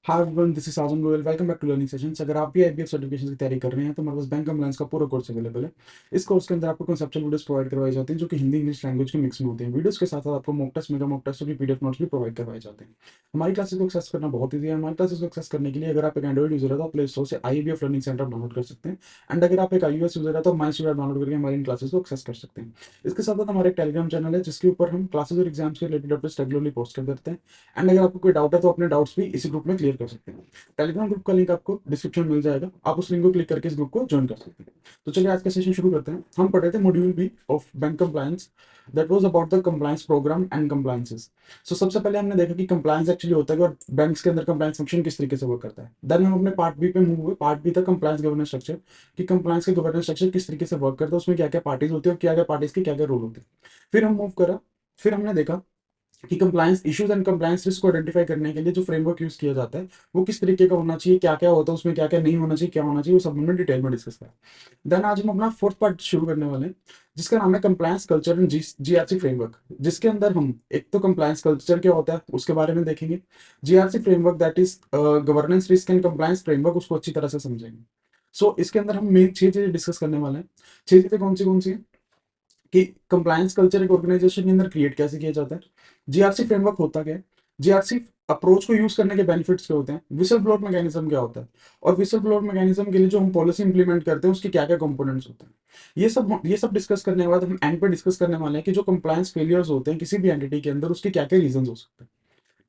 Hi everyone, this is Sajan Goyal. Welcome back to learning sessions. अगर आप भी आईबीएफ सर्टिफिकेशन की तैयारी कर रहे हैं तो हमारे पास बैंक कंप्लायंस का पूरा कोर्स अवेलेबल है। इस कोर्स के अंदर आपको कंसेप्चुअल वीडियोस प्रोवाइड करवाई जाती हैं जो कि हिंदी इंग्लिश लैंग्वेज के मिक्स में होते हैं। वीडियोस के साथ साथ आपको mock test, mega mock test और पीडीएफ नोट्स भी प्रोवाइड करवाए जाते हैं। हमारी क्लासेस को एक्सेस करना बहुत ईजी है। हमारी क्लासेस को एक्सेस करने के लिए अगर आप एक एंड्रॉइड यूजर है तो प्ले स्टोर से आईबीएफ लर्निंग सेंटर डाउनलोड कर सकते हैं। एंड अगर आप एक iOS यूजर है तो माई स्टूडेंट डाउनलोड करके हमारी इन क्लासेस को एक्सेस कर सकते हैं। इसके साथ साथ हमारे एक टेलीग्राम चैनल है जिसके ऊपर हम क्लासेस और एग्जाम्स के रिलेटेड अपडेट्स रेगुलरली पोस्ट कर देते हैं। एंड अगर आपको कोई डाउट है तो अपने डाउट्स भी इसी ग्रुप में क्लियर कर सकते हैं। टेलीग्राम ग्रुप का लिंक आपको डिस्क्रिप्शन में मिल जाएगा, आप उस लिंक को क्लिक करके इस ग्रुप को ज्वाइन कर सकते हैं। तो चलिए आज का सेशन शुरू करते हैं। हम पढ़ रहे थे module B of bank compliance, that was about the compliance program and compliances. So सबसे पहले हमने देखा कि कंप्लायंस एक्चुअली होता है और बैंक्स के अंदर कंप्लायंस फंक्शन किस तरीके से वर्क करता है। देन हम अपने पार्ट बी पे मूव हुए। पार्ट बी था कंप्लायंस गवर्नेंस स्ट्रक्चर, कि कंप्लायंस के गवर्नेंस स्ट्रक्चर किस तरीके से वर्क करता है, उसमें क्या क्या पार्टीज होती है और क्या क्या पार्टीज के क्या क्या रोल होते हैं। फिर हम मूव करा, फिर हमने देखा कि compliance issues and compliance risk को आइडेंटिफाई करने के लिए जो फ्रेमवर्क यूज किया जाता है वो किस तरीके का होना चाहिए, क्या क्या होता है उसमें, क्या क्या नहीं होना चाहिए, क्या होना चाहिए, वो सब हमने डिटेल में डिस्कस करा। देन आज हम अपना फोर्थ पार्ट शुरू करने वाले हैं जिसका नाम है compliance culture and GRC framework, जिसके अंदर हम एक तो कंप्लायंस कल्चर क्या होता है उसके बारे में देखेंगे। GRC framework that is governance risk and compliance framework, उसको अच्छी तरह से समझेंगे। सो इसके अंदर हम मेन 6 चीजें डिस्कस करने वाले हैं। 6 चीजें कौन सी हैं कि कंप्लायंस कल्चर एक ऑर्गेनाइजेशन के अंदर क्रिएट कैसे किया जाता है, जीआरसी फ्रेमवर्क होता क्या है, जीआरसी अप्रोच को यूज करने के बेनिफिट्स क्या होते हैं, विसल ब्लोअर मैकेनिज्म क्या होता है, और विसल ब्लोअर मैकेनिज्म के लिए जो हम पॉलिसी इंप्लीमेंट करते हैं उसके क्या क्या कंपोनेंट्स होते हैं। ये सब डिस्कस करने के बाद हम एंड पे डिस्कस करने वाले हैं कि जो कंप्लायंस फेलियर्स होते हैं किसी भी एंटिटी के अंदर उसके क्या क्या रीजन हो सकते हैं।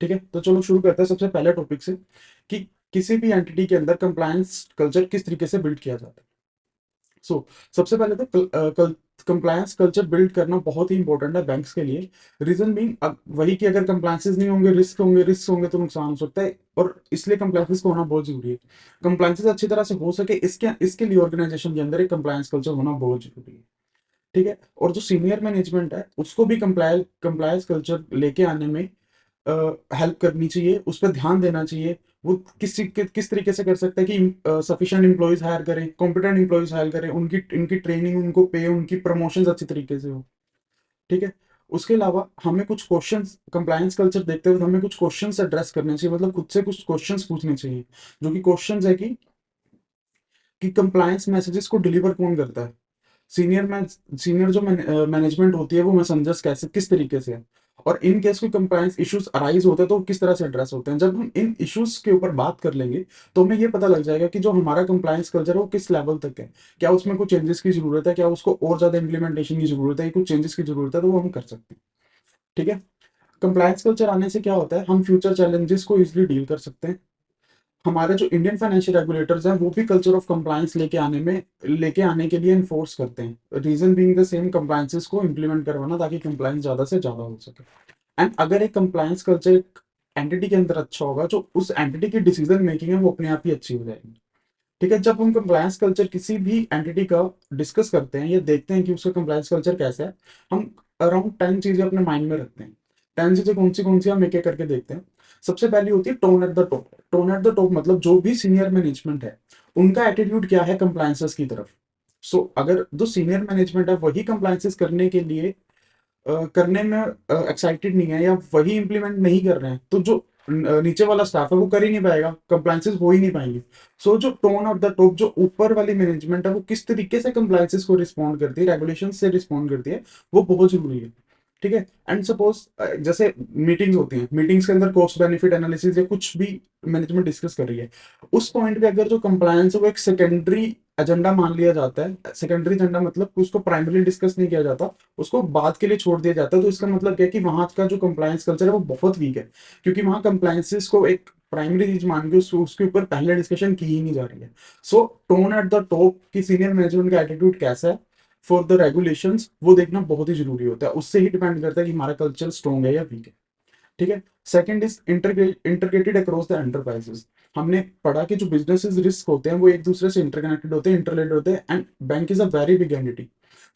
ठीक है, तो चलो शुरू करते हैं सबसे पहले टॉपिक से कि किसी भी एंटिटी के अंदर कंप्लायंस कल्चर किस तरीके से बिल्ड किया जाता है। सो सबसे पहले तो कंप्लायंस कल्चर बिल्ड करना बहुत ही इंपॉर्टेंट है बैंक्स के लिए। रीजन बीइंग वही कि अगर कंप्लायंसेस नहीं होंगे, रिस्क होंगे तो नुकसान हो सकता है, और इसलिए कंप्लायंसेस को होना बहुत जरूरी है। कंप्लायंसेस अच्छी तरह से हो सके इसके इसके लिए ऑर्गेनाइजेशन के अंदर एक कंप्लायंस कल्चर होना बहुत जरूरी है। ठीक है, और जो सीनियर मैनेजमेंट है उसको भी कंप्लायंस कल्चर लेके आने में हेल्प करनी चाहिए, उस पर ध्यान देना चाहिए। वो किस तरीके से कर सकता है कि सफिशिएंट एम्प्लॉयज हायर करें, कॉम्पिटेंट एम्प्लॉयज हायर करें, उनकी उनकी ट्रेनिंग, उनको पे, उनकी प्रमोशंस अच्छी तरीके से हो। ठीक है, उसके अलावा हमें कुछ क्वेश्चंस कंप्लायंस कल्चर देखते हुए हमें कुछ क्वेश्चंस एड्रेस करने चाहिए, मतलब खुद से कुछ क्वेश्चंस पूछने चाहिए। जो कि क्वेश्चंस है कि कंप्लायंस मैसेजेस को डिलीवर कौन करता है, सीनियर जो मैनेजमेंट होती है वो मैसेंजर्स कैसे किस तरीके से है, और इन केस कोई कंप्लायंस इश्यूज अराइज होते हैं तो वो किस तरह से एड्रेस होते हैं। जब हम इन इश्यूज के ऊपर बात कर लेंगे तो हमें ये पता लग जाएगा कि जो हमारा कंप्लायंस कल्चर है वो किस लेवल तक है, क्या उसमें कुछ चेंजेस की जरूरत है, क्या उसको और ज्यादा इंप्लीमेंटेशन की जरूरत है, कुछ चेंजेस की जरूरत है, तो वो हम कर सकते हैं। ठीक है, कंप्लायंस कल्चर आने से क्या होता है, हम फ्यूचर चैलेंजेस को इजिली डील कर सकते हैं। हमारे जो इंडियन फाइनेंशियल रेगुलेटर्स हैं वो भी कल्चर ऑफ कंप्लायंस लेके आने के लिए इन्फोर्स करते हैं। Reason being the same, compliances को इंप्लीमेंट करवाना ताकि कंप्लायंस ज्यादा से ज्यादा हो सके। एंड अगर एक कंप्लायंस कल्चर एक एंटिटी के अंदर अच्छा होगा, जो उस एंटिटी की डिसीजन मेकिंग है वो अपने आप ही अच्छी हो जाएगी। ठीक है, जब हम कंप्लायंस कल्चर किसी भी एंटिटी का डिस्कस करते हैं या देखते हैं कि उसका कंप्लायंस कल्चर कैसा है, हम अराउंड 10 चीजें अपने माइंड में रखते हैं। 10 चीजें कौन सी हम एक एक करके देखते हैं। सबसे पहली होती है tone at the top. Tone at the top मतलब जो भी सीनियर मैनेजमेंट है उनका एटीट्यूड क्या है कंप्लायंसेस की तरफ। सो अगर जो सीनियर मैनेजमेंट है वही कंप्लायंसेस करने के लिए करने में एक्साइटेड नहीं है या वही इंप्लीमेंट नहीं कर रहे हैं, तो जो नीचे वाला स्टाफ है वो कर ही नहीं पाएगा, कंप्लायंसेस हो ही नहीं पाएंगे। सो जो टोन ऑफ द टॉप, जो ऊपर वाली मैनेजमेंट है वो किस तरीके से कंप्लायंसेस को रिस्पॉन्ड करती है, रेगुलेशन से रिस्पॉन्ड करती है, वो बहुत जरूरी है। ठीक है, एंड सपोज जैसे मीटिंग्स होती हैं, मीटिंग्स के अंदर कॉस्ट बेनिफिट एनालिसिस या कुछ भी मैनेजमेंट डिस्कस कर रही है, उस पॉइंट पे अगर जो कंप्लायंस है वो एक सेकेंडरी एजेंडा मान लिया जाता है। सेकेंडरी एजेंडा मतलब कि उसको प्राइमरी डिस्कस नहीं किया जाता, उसको बात के लिए छोड़ दिया जाता है, तो इसका मतलब क्या है कि वहां का जो कंप्लायंस कल्चर है वो बहुत वीक है, क्योंकि वहां कंप्लायंसेस को एक प्राइमरी चीज मान के उसके ऊपर पहले डिस्कशन की ही नहीं जा रही है। सो टोन एट द टॉप की सीनियर मैनेजमेंट का एटीट्यूड कैसा है फॉर द रेगुलेशंस, वो देखना बहुत ही जरूरी होता है। उससे ही डिपेंड करता है कि हमारा कल्चर स्ट्रॉन्ग है या वीक है। ठीक है, second is integrated across the enterprises. हमने पढ़ा कि जो बिजनेसेस रिस्क होते हैं वो एक दूसरे से इंटरकनेक्टेड होते हैं, इंटरलेटेड होते हैं, and bank is a very big entity.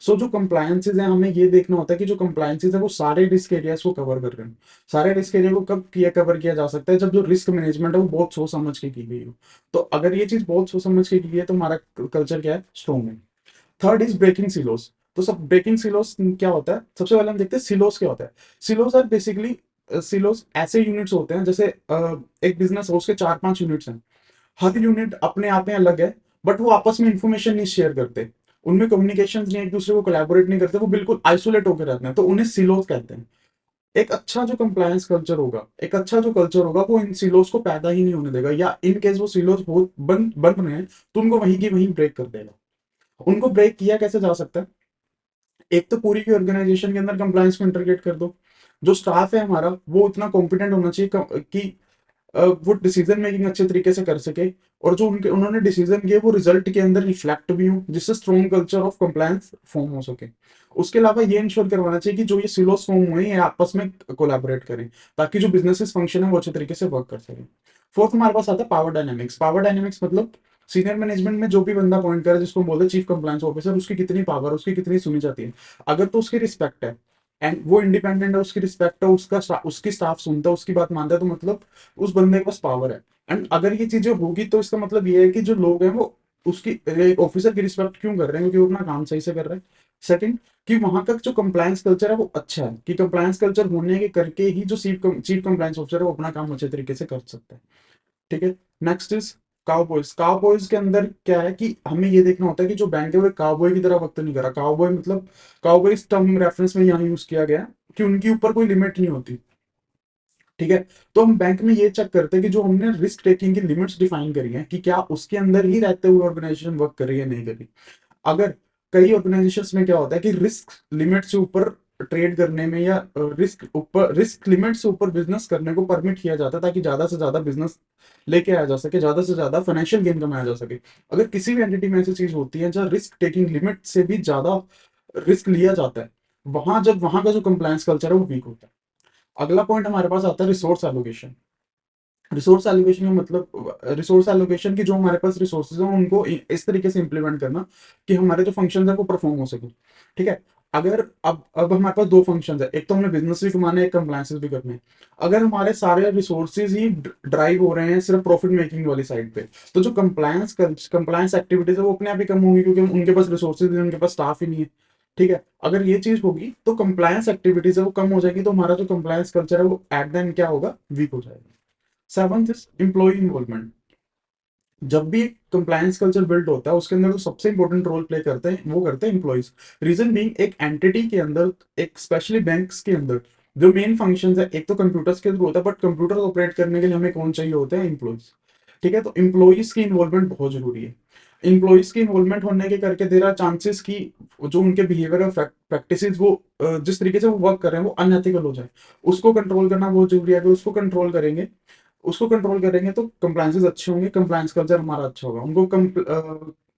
So जो कंप्लायंसेज है हमें ये देखना होता है कि जो कंप्लायंसेज है वो सारे रिस्क एरियाज को कवर कर रहे हैं। सारे रिस्क एरिया को कब कवर किया जा सकता है, जब जो रिस्क मैनेजमेंट है वो बहुत सोच समझ के की गई हो। तो अगर ये चीज बहुत सोच समझ के की गई है तो हमारा कल्चर क्या है, स्ट्रॉन्ग है। Third is breaking silos. तो सब ब्रेकिंग सिलोस क्या होता है, सबसे पहले हम देखते हैं सिलोस क्या होता है। सिलोस आर बेसिकली सिलोस ऐसे यूनिट्स होते हैं जैसे एक बिजनेस है उसके 4-5 यूनिट्स हैं। हर यूनिट अपने आप में अलग है, बट वो आपस में इंफॉर्मेशन नहीं शेयर करते, उनमें कम्युनिकेशन नहीं, एक दूसरे को कोलैबोरेट नहीं करते, वो बिल्कुल आइसोलेट होकर रहते हैं, तो उन्हें सिलोस कहते हैं। एक अच्छा जो कंप्लायंस कल्चर होगा, एक अच्छा जो कल्चर होगा, वो इन सिलोस को पैदा ही नहीं होने देगा, या इन केस वो सिलोस हो बन बन रहे हैं तो उनको वहीं की वहीं ब्रेक कर देगा। उनको ब्रेक किया कैसे जा सकता है? एक तो पूरी की ऑर्गेनाइजेशन के अंदर कंप्लायंस को इंटीग्रेट कर दो। जो स्टाफ है हमारा वो इतना कॉम्पिटेंट होना चाहिए कि वो डिसीजन मेकिंग अच्छे तरीके से कर सके, और जो उनके उन्होंने डिसीजन किए वो रिजल्ट के अंदर रिफ्लेक्ट भी हो, जिससे strong culture of compliance form हो सके। उसके अलावा ये इंश्योर करवाना चाहिए कि जो ये सिलोस फॉर्म हुए हैं ये आपस में कोलैबोरेट करें, ताकि जो बिजनेसेस फंक्शन है वो अच्छे तरीके से वर्क कर सके। फोर्थ हमारे पास आता है पावर डायनेमिक्स। पावर डायनेमिक्स मतलब सीनियर मैनेजमेंट में जो भी बंदा पॉइंट करे, जिसको हम बोलते हैं चीफ कंप्लायंस ऑफिसर, उसकी कितनी पावर, उसकी कितनी सुनी जाती है। अगर तो उसकी रिस्पेक्ट है एंड वो इंडिपेंडेंट है, उसकी रिस्पेक्ट है, उसकी स्टाफ सुनता है, उसकी बात मानता है, तो मतलब उस बंदे के पास पावर है। एंड अगर ये चीजें होगी तो इसका मतलब ये है कि जो लोग हैं वो उसकी ऑफिसर की रिस्पेक्ट क्यों कर रहे हैं, क्योंकि वो अपना काम सही से कर रहे हैं। सेकंड, कि वहां का जो कंप्लायंस कल्चर है वो अच्छा है, कि कंप्लायंस कल्चर होने के करके ही जो चीफ कंप्लायंस ऑफिसर है वो अपना काम अच्छे तरीके से कर सकता है। ठीक है। Next is cowboys. काउबॉयज के अंदर क्या है कि हमें ये देखना होता है कि जो बैंक है वो काउबॉय की तरह वक्त नहीं कर रहा। काउबॉय मतलब काउबॉय इस टर्म रेफरेंस में यहाँ यूज किया गया है कि उनके ऊपर कोई लिमिट नहीं होती। ठीक है। तो हम बैंक में ये चेक करते हैं कि जो हमने रिस्क टेकिंग की लिमिट्स डिफाइन करी है कि क्या उसके अंदर ही रहते हुए ऑर्गेनाइजेशन वर्क कर रही है, नहीं कर रही। अगर कई ऑर्गेनाइजेशंस में क्या होता है कि रिस्क लिमिट से ऊपर ट्रेड करने में, या रिस्क लिमिट से ऊपर बिजनेस करने को परमिट किया जाता है, ताकि ज्यादा से ज्यादा बिजनेस लेके आया जा सके, ज्यादा से ज्यादा फाइनेंशियल गेन कमाया जा सके। अगर किसी भी एंटिटी में ऐसी चीज होती है जहाँ रिस्क टेकिंग लिमिट से भी ज्यादा रिस्क लिया जाता है, वहां का जो कंप्लायंस कल्चर है वो वीक होता है। अगला पॉइंट हमारे पास आता है रिसोर्स एलोकेशन। रिसोर्स एलोकेशन का मतलब रिसोर्स एलोकेशन की जो हमारे पास रिसोर्सेज हैं उनको इस तरीके से इंप्लीमेंट करना कि हमारे जो फंक्शन है वो परफॉर्म हो सके। ठीक है। अगर अब हमारे पास दो फंक्शन है, एक तो हमें बिजनेस भी कमाना है, एक कंप्लायंसेस भी करने हैं। अगर हमारे सारे रिसोर्सेज ही ड्राइव हो रहे हैं सिर्फ प्रॉफिट मेकिंग वाली साइड पे, तो जो कंप्लायंस एक्टिविटीज है वो अपने आप ही कम होंगी, क्योंकि उनके पास रिसोर्सेज नहीं, उनके पास स्टाफ ही नहीं है। ठीक है। अगर ये चीज होगी तो कंप्लायंस एक्टिविटीज है वो कम हो जाएगी, तो हमारा जो कंप्लायंस कल्चर है वो एट द एंड क्या होगा, वीक हो जाएगा। Seventh is employ involvement. जब भी एक कंप्लायंस कल्चर बिल्ड होता है उसके अंदर जो सबसे इंपॉर्टेंट रोल प्ले करते हैं वो करते हैं एम्प्लॉइज। रीजन बीइंग, एक एंटिटी के अंदर, एक स्पेशली बैंक्स के अंदर जो मेन फंक्शंस है, एक तो कंप्यूटर्स के थ्रू होता है, बट कंप्यूटर ऑपरेट करने के लिए हमें कौन चाहिए होते हैं, एम्प्लॉइज। ठीक है। तो एम्प्लॉइज की इन्वॉल्वमेंट बहुत जरूरी है। एम्प्लॉइज की इन्वॉल्वमेंट होने के करके देर आर चांसेस की जो उनके बिहेवियर और प्रैक्टिसेस वो जिस तरीके से वो वर्क कर रहे हैं वो अनएथिकल हो जाए, उसको कंट्रोल करना बहुत जरूरी है। अगर उसको कंट्रोल करेंगे तो कंप्लायंसेस अच्छे होंगे, कंप्लायंस कल्चर हमारा अच्छा होगा।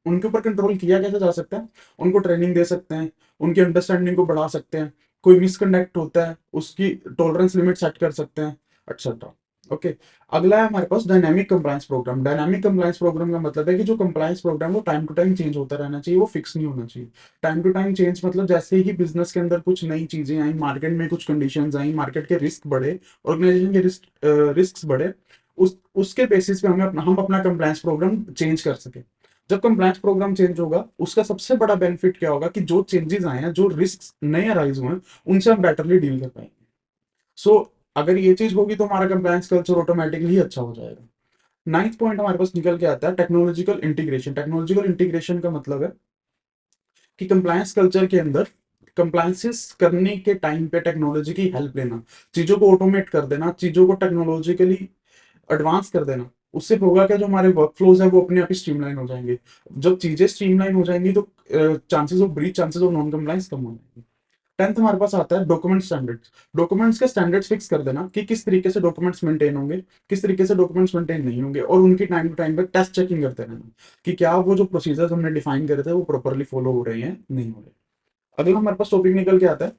उनके ऊपर कंट्रोल किया कैसे जा सकता है? उनको ट्रेनिंग दे सकते हैं, उनकी अंडरस्टैंडिंग को बढ़ा सकते हैं, कोई मिसकंडक्ट होता है उसकी टॉलरेंस लिमिट सेट कर सकते हैं, एक्सेट्रा। ओके। अगला है हमारे पास dynamic compliance program. Dynamic compliance program का मतलब है कि जो कंप्लायंस प्रोग्राम वो टाइम टू टाइम चेंज होता रहना चाहिए, वो फिक्स नहीं होना चाहिए। टाइम टू टाइम चेंज मतलब जैसे ही बिजनेस के अंदर कुछ नई चीजें आई, मार्केट में कुछ कंडीशंस आई, मार्केट के रिस्क बढ़े, ऑर्गेनाइजेशन के रिस्क बढ़े, उसके बेसिस पे हम अपना कंप्लायंस प्रोग्राम चेंज कर सके। जब कंप्लायंस प्रोग्राम चेंज होगा उसका सबसे बड़ा बेनिफिट क्या होगा कि जो चेंजेस आए हैं, जो रिस्क नए अराइज हुए हैं, उनसे हम बेटरली डील कर पाएंगे। सो अगर ये चीज होगी तो हमारा कंप्लायंस कल्चर ऑटोमेटिकली अच्छा हो जाएगा। नाइन्थ पॉइंट हमारे पास निकल के आता है टेक्नोलॉजिकल इंटीग्रेशन। टेक्नोलॉजिकल इंटीग्रेशन का मतलब है कि कंप्लायंस कल्चर के अंदर कंप्लायंसेस करने के टाइम पे टेक्नोलॉजी की हेल्प लेना, चीजों को ऑटोमेट कर देना, चीजों को टेक्नोलॉजिकली एडवांस कर देना। उससे होगा क्या, जो हमारे वर्क फ्लोज है वो अपने आप ही स्ट्रीमलाइन हो जाएंगे। जब चीजें स्ट्रीमलाइन हो जाएंगी तो chances of breach, chances of non compliance कम हो जाएंगे। टेंथ हमारे पास आता है डॉक्यूमेंट स्टैंडर्ड्स। डॉक्यूमेंट्स के स्टैंडर्ड्स फिक्स कर देना कि किस तरीके से डॉक्यूमेंट्स मेंटेन होंगे, किस तरीके से डॉक्यूमेंट्स मेंटेन नहीं होंगे, और उनकी टाइम टू टाइम पे टेस्ट चेकिंग करते रहना कि क्या वो जो प्रोसीजर्स हमने डिफाइन करे थे वो प्रॉपरली फॉलो हो रहे हैं, नहीं हो रहे। अगला हमारे पास टॉपिक निकल के आता है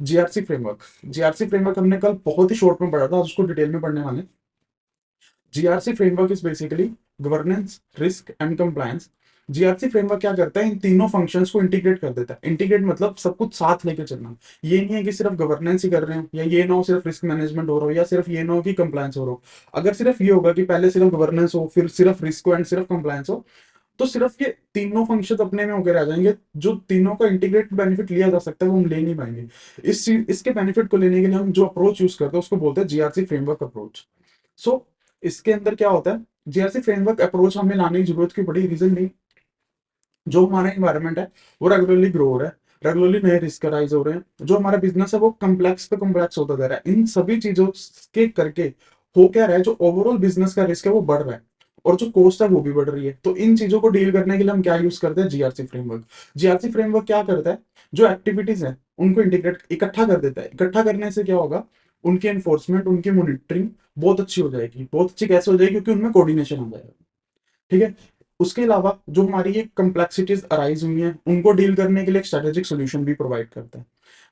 जीआरसी फ्रेमवर्क। जीआरसी फ्रेमवर्क हमने कल बहुत ही शॉर्ट में पढ़ा था, आज उसको डिटेल में पढ़ने वाले। GRC framework is basically governance, risk and compliance. GRC framework क्या करता है, इन तीनों फंक्शंस को इंटीग्रेट कर देता है। इंटीग्रेट मतलब सब कुछ साथ लेके चलना। ये नहीं है कि सिर्फ गवर्नेंस ही कर रहे हो, या ये ना हो सिर्फ रिस्क मैनेजमेंट हो रहा हो, या सिर्फ ये ना हो कि कंप्लायंस हो रहा हो। अगर सिर्फ ये होगा कि पहले सिर्फ गवर्नेंस हो, फिर सिर्फ रिस्क हो एंड सिर्फ कंप्लायंस हो, तो सिर्फ ये तीनों फंक्शन अपने में होकर आ जाएंगे, जो तीनों का इंटीग्रेट बेनिफिट लिया जा सकता है वो हम ले नहीं पाएंगे। इसके बेनिफिट को लेने के लिए हम जो अप्रोच यूज करते हैं उसको बोलते हैं जीआरसी फ्रेमवर्क अप्रोच। सो इसके अंदर क्या होता है, जीआरसी फ्रेमवर्क अप्रोच हमें लाने की जरूरत की बड़ी रीजन नहीं, जो हमारा इन्वायरमेंट है वो रेगुलरली ग्रो हो रहा है, रेगुलरली नए रिस्क राइज हो रहे हैं, जो हमारा बिजनेस है वो कम्प्लेक्स पे कम्प्लेक्स होता जा रहा है, इन सभी चीजों के करके हो क्या रहा है, जो ओवरऑल बिजनेस का रिस्क है वो बढ़ रहा है और जो कॉस्ट है वो भी बढ़ रही है। तो इन चीजों को डील करने के लिए हम क्या यूज करते हैं, जीआरसी फ्रेमवर्क। जीआरसी फ्रेमवर्क क्या करता है, जो एक्टिविटीज है उनको इंटीग्रेट इकट्ठा कर देता है। इकट्ठा करने से क्या होगा, उनकी एनफोर्समेंट, उनकी मॉनिटरिंग बहुत अच्छी हो जाएगी। बहुत अच्छी कैसे हो जाएगी, क्योंकि उनमें कोऑर्डिनेशन हो जाएगा। ठीक है। उसके अलावा जो हमारी ये कम्प्लेक्सिटीज अराइज हुई हैं उनको डील करने के लिए एक स्ट्रेटेजिक सोल्यूशन भी प्रोवाइड करता है।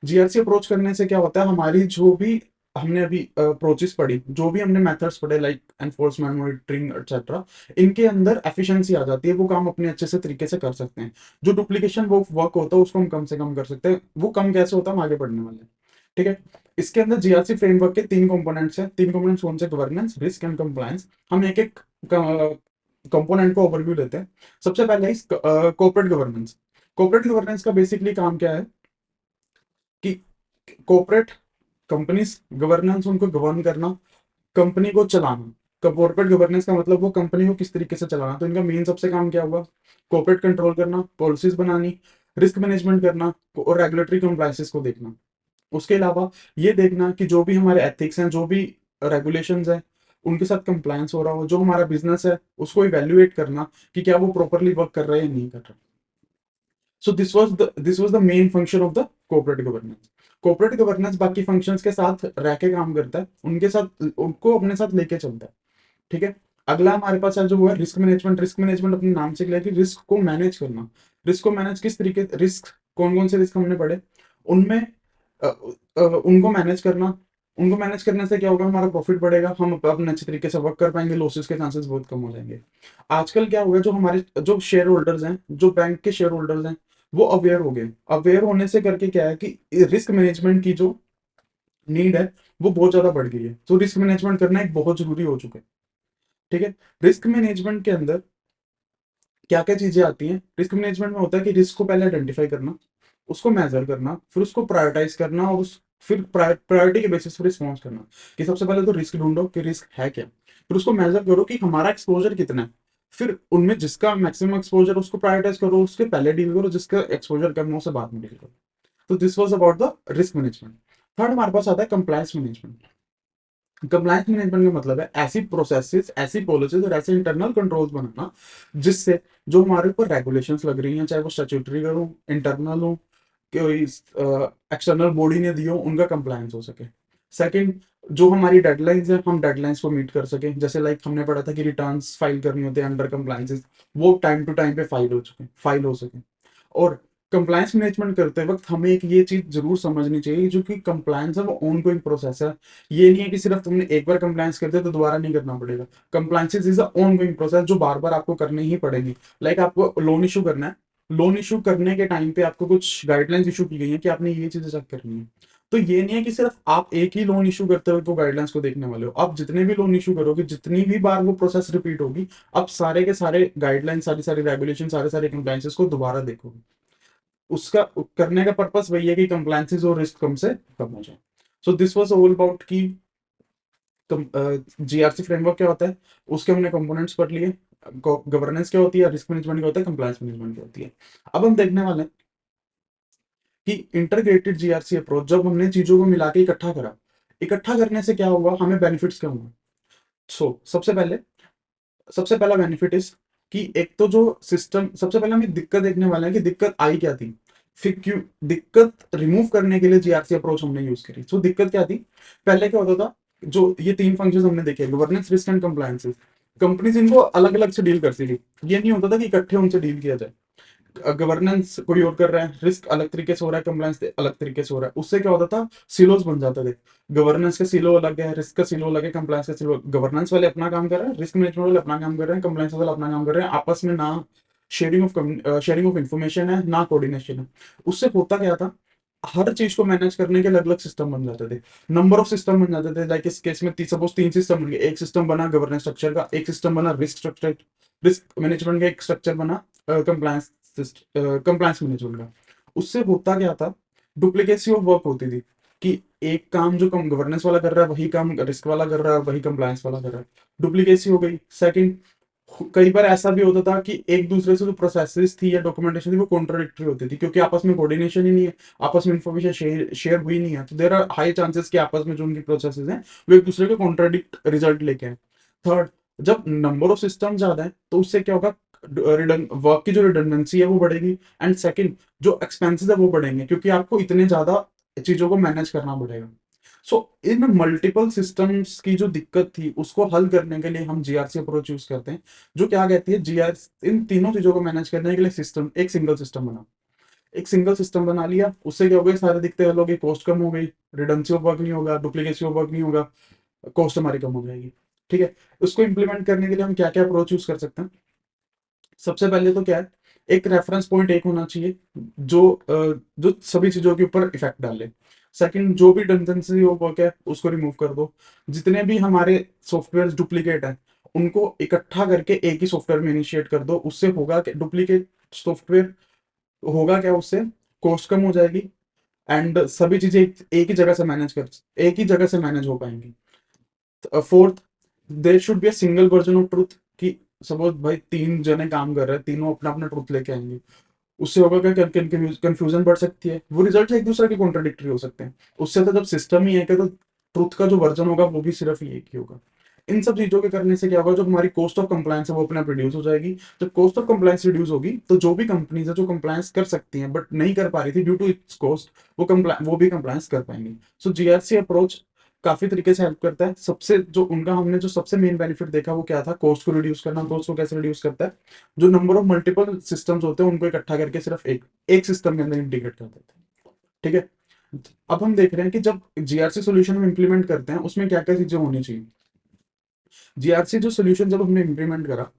जीआरसी अप्रोच करने से क्या होता है, हमारी जो भी हमने अभी अप्रोचेस पढ़ी, जो भी हमने मेथड्स पढ़े लाइक एनफोर्समेंट, मॉनिटरिंग एक्सेट्रा, इनके अंदर एफिशिएंसी आ जाती है, वो काम अपने अच्छे से तरीके से कर सकते हैं। जो डुप्लीकेशन वो वर्क होता है उसको हम कम से कम कर सकते हैं। वो कम कैसे होता है, हम आगे बढ़ने वाले हैं। ठीक है। इसके अंदर जीआरसी फ्रेमवर्क के तीन कंपोनेंट्स हैं। तीन कंपोनेंट्स कौन से, गवर्नेंस, रिस्क एंड कंप्लायंस। हम एक एक कंपोनेंट को ओवरव्यू लेते हैं। सबसे पहले इस कॉर्पोरेट गवर्नेंस। कॉर्पोरेट गवर्नेंस का बेसिकली काम क्या है कि कॉर्पोरेट कंपनीज गवर्नेंस, उनको गवर्न करना, कंपनी को चलाना। कॉर्पोरेट गवर्नेंस का मतलब वो कंपनी को किस तरीके से चलाना। तो इनका मेन सबसे काम क्या हुआ, कॉर्पोरेट कंट्रोल करना, पॉलिसीज बनानी, रिस्क मैनेजमेंट करना और रेगुलेटरी कंप्लायंसेस को देखना। उसके अलावा ये देखना कि जो भी हमारे एथिक्स हैं, जो भी रेगुलेशंस हैं, उनके साथ कंप्लायंस हो रहा हो। जो हमारा बिजनेस है उसको इवेल्युएट करना कि क्या वो प्रॉपरली वर्क कर रहा है या नहीं कर रहा। सो this was the main function of the corporate governance. Corporate governance बाकी फंक्शंस के साथ रह के काम करता है, उनके साथ, उनको अपने साथ लेके चलता है। ठीक है। अगला हमारे पास है जो हुआ रिस्क मैनेजमेंट। रिस्क मैनेजमेंट अपने नाम से क्लियर कि रिस्क को मैनेज करना। रिस्क को मैनेज किस तरीके, रिस्क कौन कौन से रिस्क हमने पढ़े, उनमें उनको मैनेज करना। उनको मैनेज करने से क्या होगा, हमारा प्रॉफिट बढ़ेगा, हम अपने अच्छे तरीके से वर्क कर पाएंगे, लॉसेस के चांसेस बहुत कम हो जाएंगे। आजकल क्या हुआ, जो हमारे जो शेयर होल्डर्स हैं, जो बैंक के शेयर होल्डर्स हैं, वो अवेयर हो गए। अवेयर होने से करके क्या है कि रिस्क मैनेजमेंट की जो नीड है वो बहुत ज्यादा बढ़ गई है। तो रिस्क मैनेजमेंट करना एक बहुत जरूरी हो चुका है। ठीक है। रिस्क मैनेजमेंट के अंदर क्या क्या चीजें आती हैं, रिस्क मैनेजमेंट में होता है कि रिस्क को पहले आइडेंटिफाई करना, उसको मेजर करना, फिर उसको प्रायोरिटाइज करना और उस फिर प्रायोरिटी के बेसिस पर रिस्पॉन्स करना। कि सबसे पहले तो रिस्क ढूंढो कि रिस्क है क्या, फिर उसको मेजर करो कि हमारा एक्सपोजर कितना है, फिर उनमें जिसका मैक्सिमम एक्सपोजर उसको प्रायोरिटाइज करो, उसके पहले डील करो, जिसका एक्सपोजर कम है उसे बाद में डील करो। तो this was about the risk management. Third हमारे पास आता है कंप्लायंस मैनेजमेंट। कंप्लायंस मैनेजमेंट का मतलब है ऐसी प्रोसेसेस, ऐसी पॉलिसीज और ऐसे इंटरनल कंट्रोल्स बनाना जिससे जो हमारे ऊपर रेगुलेशंस लग रही हैं, चाहे वो स्टैट्यूटरी हो, इंटरनल हो, कोई एक्सटर्नल बॉडी ने दी हो, उनका कंप्लायंस हो सके। सेकंड, जो हमारी डेडलाइंस है, हम डेडलाइंस को मीट कर सके। जैसे लाइक हमने पढ़ा था कि रिटर्न्स फाइल करनी होती है अंडर कंप्लायंसेस, वो टाइम टू टाइम पे फाइल हो सके। और कंप्लायंस मैनेजमेंट करते वक्त हमें एक ये चीज जरूर समझनी चाहिए, जो कि कंप्लायंस है वो ऑन गोइंग प्रोसेस है। ये नहीं है कि सिर्फ तुमने एक बार कंप्लायंस कर दिया तो दोबारा नहीं करना पड़ेगा। Compliance is a on going process जो बार बार आपको करनी ही पड़ेगी। लाइक आपको लोन इशू करना है, लोन इशू करने के टाइम पे आपको कुछ गाइडलाइंस इशू की गई है कि आपने ये चीजें चेक करनी है। तो ये नहीं है कि सिर्फ आप एक ही लोन इशू करते हुए वो गाइडलाइंस को देखने वाले हो। आप जितने भी लोन इशू करोगे, जितनी भी बार वो प्रोसेस रिपीट होगी, आप सारे के सारे गाइडलाइंस, सारी सारी रेगुलेशन, सारे सारे कंप्लायंसेस को दोबारा देखोगे। उसका करने का पर्पस वही है कि कंप्लायंसेस और रिस्क कम से कम हो जाए। सो दिस वाज ऑल अबाउट कि जीआरसी फ्रेमवर्क क्या होता है, उसके हमने कंपोनेंट्स पढ़ लिए। गवर्नेंस क्या होती है, रिस्क मैनेजमेंट क्या होता है, कंप्लायंस मैनेजमेंट क्या होती है। अब हम देखने वाले हैं कि इंटीग्रेटेड जीआरसी अप्रोच, जब हमने चीजों को मिला के इकट्ठा करा, इकट्ठा करने से क्या हुआ, हमें बेनिफिट्स क्या हुए। सबसे पहला बेनिफिट इज कि एक तो जो सिस्टम, सबसे पहले हम एक दिक्कत देखने वाले हैं कि दिक्कत आई क्या थी, फिर क्यों दिक्कत रिमूव करने के लिए जीआरसी अप्रोच हमने यूज करी। तो दिक्कत क्या थी, पहले क्या होता था, जो ये तीन फंक्शंस हमने देखे, governance, risk and compliances, companies इनको अलग अलग से डील करती थी। ये नहीं होता था कि इकट्ठे उनसे डील किया जाए। गवर्नेंस कोई और कर रहा है, रिस्क अलग तरीके से हो रहा है, कंप्लायंस अलग तरीके से हो रहा है। उससे क्या होता था, सिलोस बन जाते थे। गवर्नेंस का सिलो अलग है, रिस्क का सिलो अलग है, कंप्लायंस का सिलो। गवर्नेंस वाले अपना काम कर रहे हैं, रिस्क मैनेजमेंट वाले अपना काम कर रहे हैं, कंप्लायंस वाले अपना काम कर रहे हैं। आपस में ना शेयरिंग ऑफ इंफॉर्मेशन है, ना कोऑर्डिनेशन है। उससे होता क्या था, हर चीज को मैनेज करने के अलग अलग सिस्टम बन जाते थे, नंबर ऑफ सिस्टम बन जाते थे। लाइक इस केस में सपोज तीन सिस्टम बन गए। एक सिस्टम बना गवर्नेंस स्ट्रक्चर का, एक सिस्टम बना रिस्क स्ट्रक्चर, रिस्क मैनेजमेंट का एक स्ट्रक्चर बना कंप्लायंस कंप्लायंस मैनेजमेंट का। उससे होता क्या था, डुप्लीकेसी ऑफ वर्क होती थी कि एक काम जो कम गवर्नेंस वाला कर रहा है वही काम रिस्क वाला कर रहा है, वही कंप्लायंस वाला कर रहा है, डुप्लीकेसी हो गई। सेकंड, कई बार ऐसा भी होता था कि एक दूसरे से जो प्रोसेसेस थी या डॉक्यूमेंटेशन थी वो कॉन्ट्राडिक्टरी होती थी, क्योंकि आपस में कोऑर्डिनेशन ही नहीं है, आपस में इंफॉर्मेशन शेयर हुई नहीं है, तो देर आर हाई चांसेस कि आपस में जो उनकी प्रोसेसेस हैं वो एक दूसरे के कॉन्ट्राडिक्ट रिजल्ट लेके आए। थर्ड, जब नंबर ऑफ सिस्टम ज्यादा है तो उससे क्या होगा, वर्क की जो रिडंडेंसी है वो बढ़ेगी। एंड सेकंड, जो एक्सपेंसेस है वो बढ़ेंगे, क्योंकि आपको इतने ज्यादा चीजों को मैनेज करना पड़ेगा। सो इन मल्टीपल सिस्टम्स की जो दिक्कत थी उसको हल करने के लिए हम जीआरसी अप्रोच यूज करते हैं, जो क्या कहती है, जीआर इन तीनों चीजों को मैनेज करने के लिए सिस्टम, एक सिंगल सिस्टम बना। एक सिंगल सिस्टम बना लिया, उससे क्या हो गया, सारे दिखते हैं लोग, कॉस्ट कम हो गई, रिडंडेंसी ऑफ वर्क नहीं होगा, डुप्लीकेसी ऑफ वर्क नहीं होगा, कॉस्ट हमारी कम हो जाएगी। ठीक है, उसको इंप्लीमेंट करने के लिए हम क्या क्या अप्रोच यूज कर सकते हैं। सबसे पहले तो क्या है, एक रेफरेंस पॉइंट एक होना चाहिए जो सभी चीजों के ऊपर इफेक्ट डाले। सेकंड, जो भी डिपेंडेंसी हो वर्क है उसको रिमूव कर दो। जितने भी हमारे सॉफ्टवेयर डुप्लीकेट हैं उनको इकट्ठा करके एक ही सॉफ्टवेयर में इनिशिएट कर दो। उससे होगा कि डुप्लीकेट सॉफ्टवेयर होगा क्या, उससे कॉस्ट कम हो जाएगी एंड सभी चीजें एक ही जगह से एक ही जगह से मैनेज हो पाएंगी। Fourth, there should be a single version of truth, कि सपोज भाई तीन जने काम कर रहे हैं, तीनों अपना अपना ट्रूथ लेके आएंगे, उससे होगा क्या, कंफ्यूजन बढ़ सकती है, वो रिजल्ट एक दूसरे के कॉन्ट्राडिक्टरी हो सकते हैं। उससे तो जब सिस्टम ही है कि तो ट्रूथ का जो वर्जन होगा वो भी सिर्फ एक ही होगा। इन सब चीजों के करने से क्या होगा, जो हमारी कॉस्ट ऑफ कंप्लायंस है वो अपने आप रिड्यूस हो जाएगी। जब कॉस्ट ऑफ कंप्लायंस रिड्यूस होगी तो जो भी कंपनीज है जो कंप्लायंस कर सकती हैं बट नहीं कर पा रही थी ड्यू टू इट्स कॉस्ट, वो भी कंप्लायंस कर पाएंगी। सो जीआरसी अप्रोच काफी तरीके से हेल्प करता है। सबसे जो उनका हमने जो सबसे मेन बेनिफिट देखा वो क्या था, कॉस्ट को रिड्यूस करना। कॉस्ट को कैसे रिड्यूस करता है, जो नंबर ऑफ मल्टीपल सिस्टम्स होते हैं उनको इकट्ठा करके सिर्फ एक एक सिस्टम के अंदर इंटीग्रेट कर देते हैं। ठीक है, अब हम देख रहे हैं कि जब जीआरसी सोल्यूशन हम इंप्लीमेंट करते हैं उसमें क्या क्या चीजें होनी चाहिए। जीआरसी जो सोल्यूशन जब हमने इंप्लीमेंट करा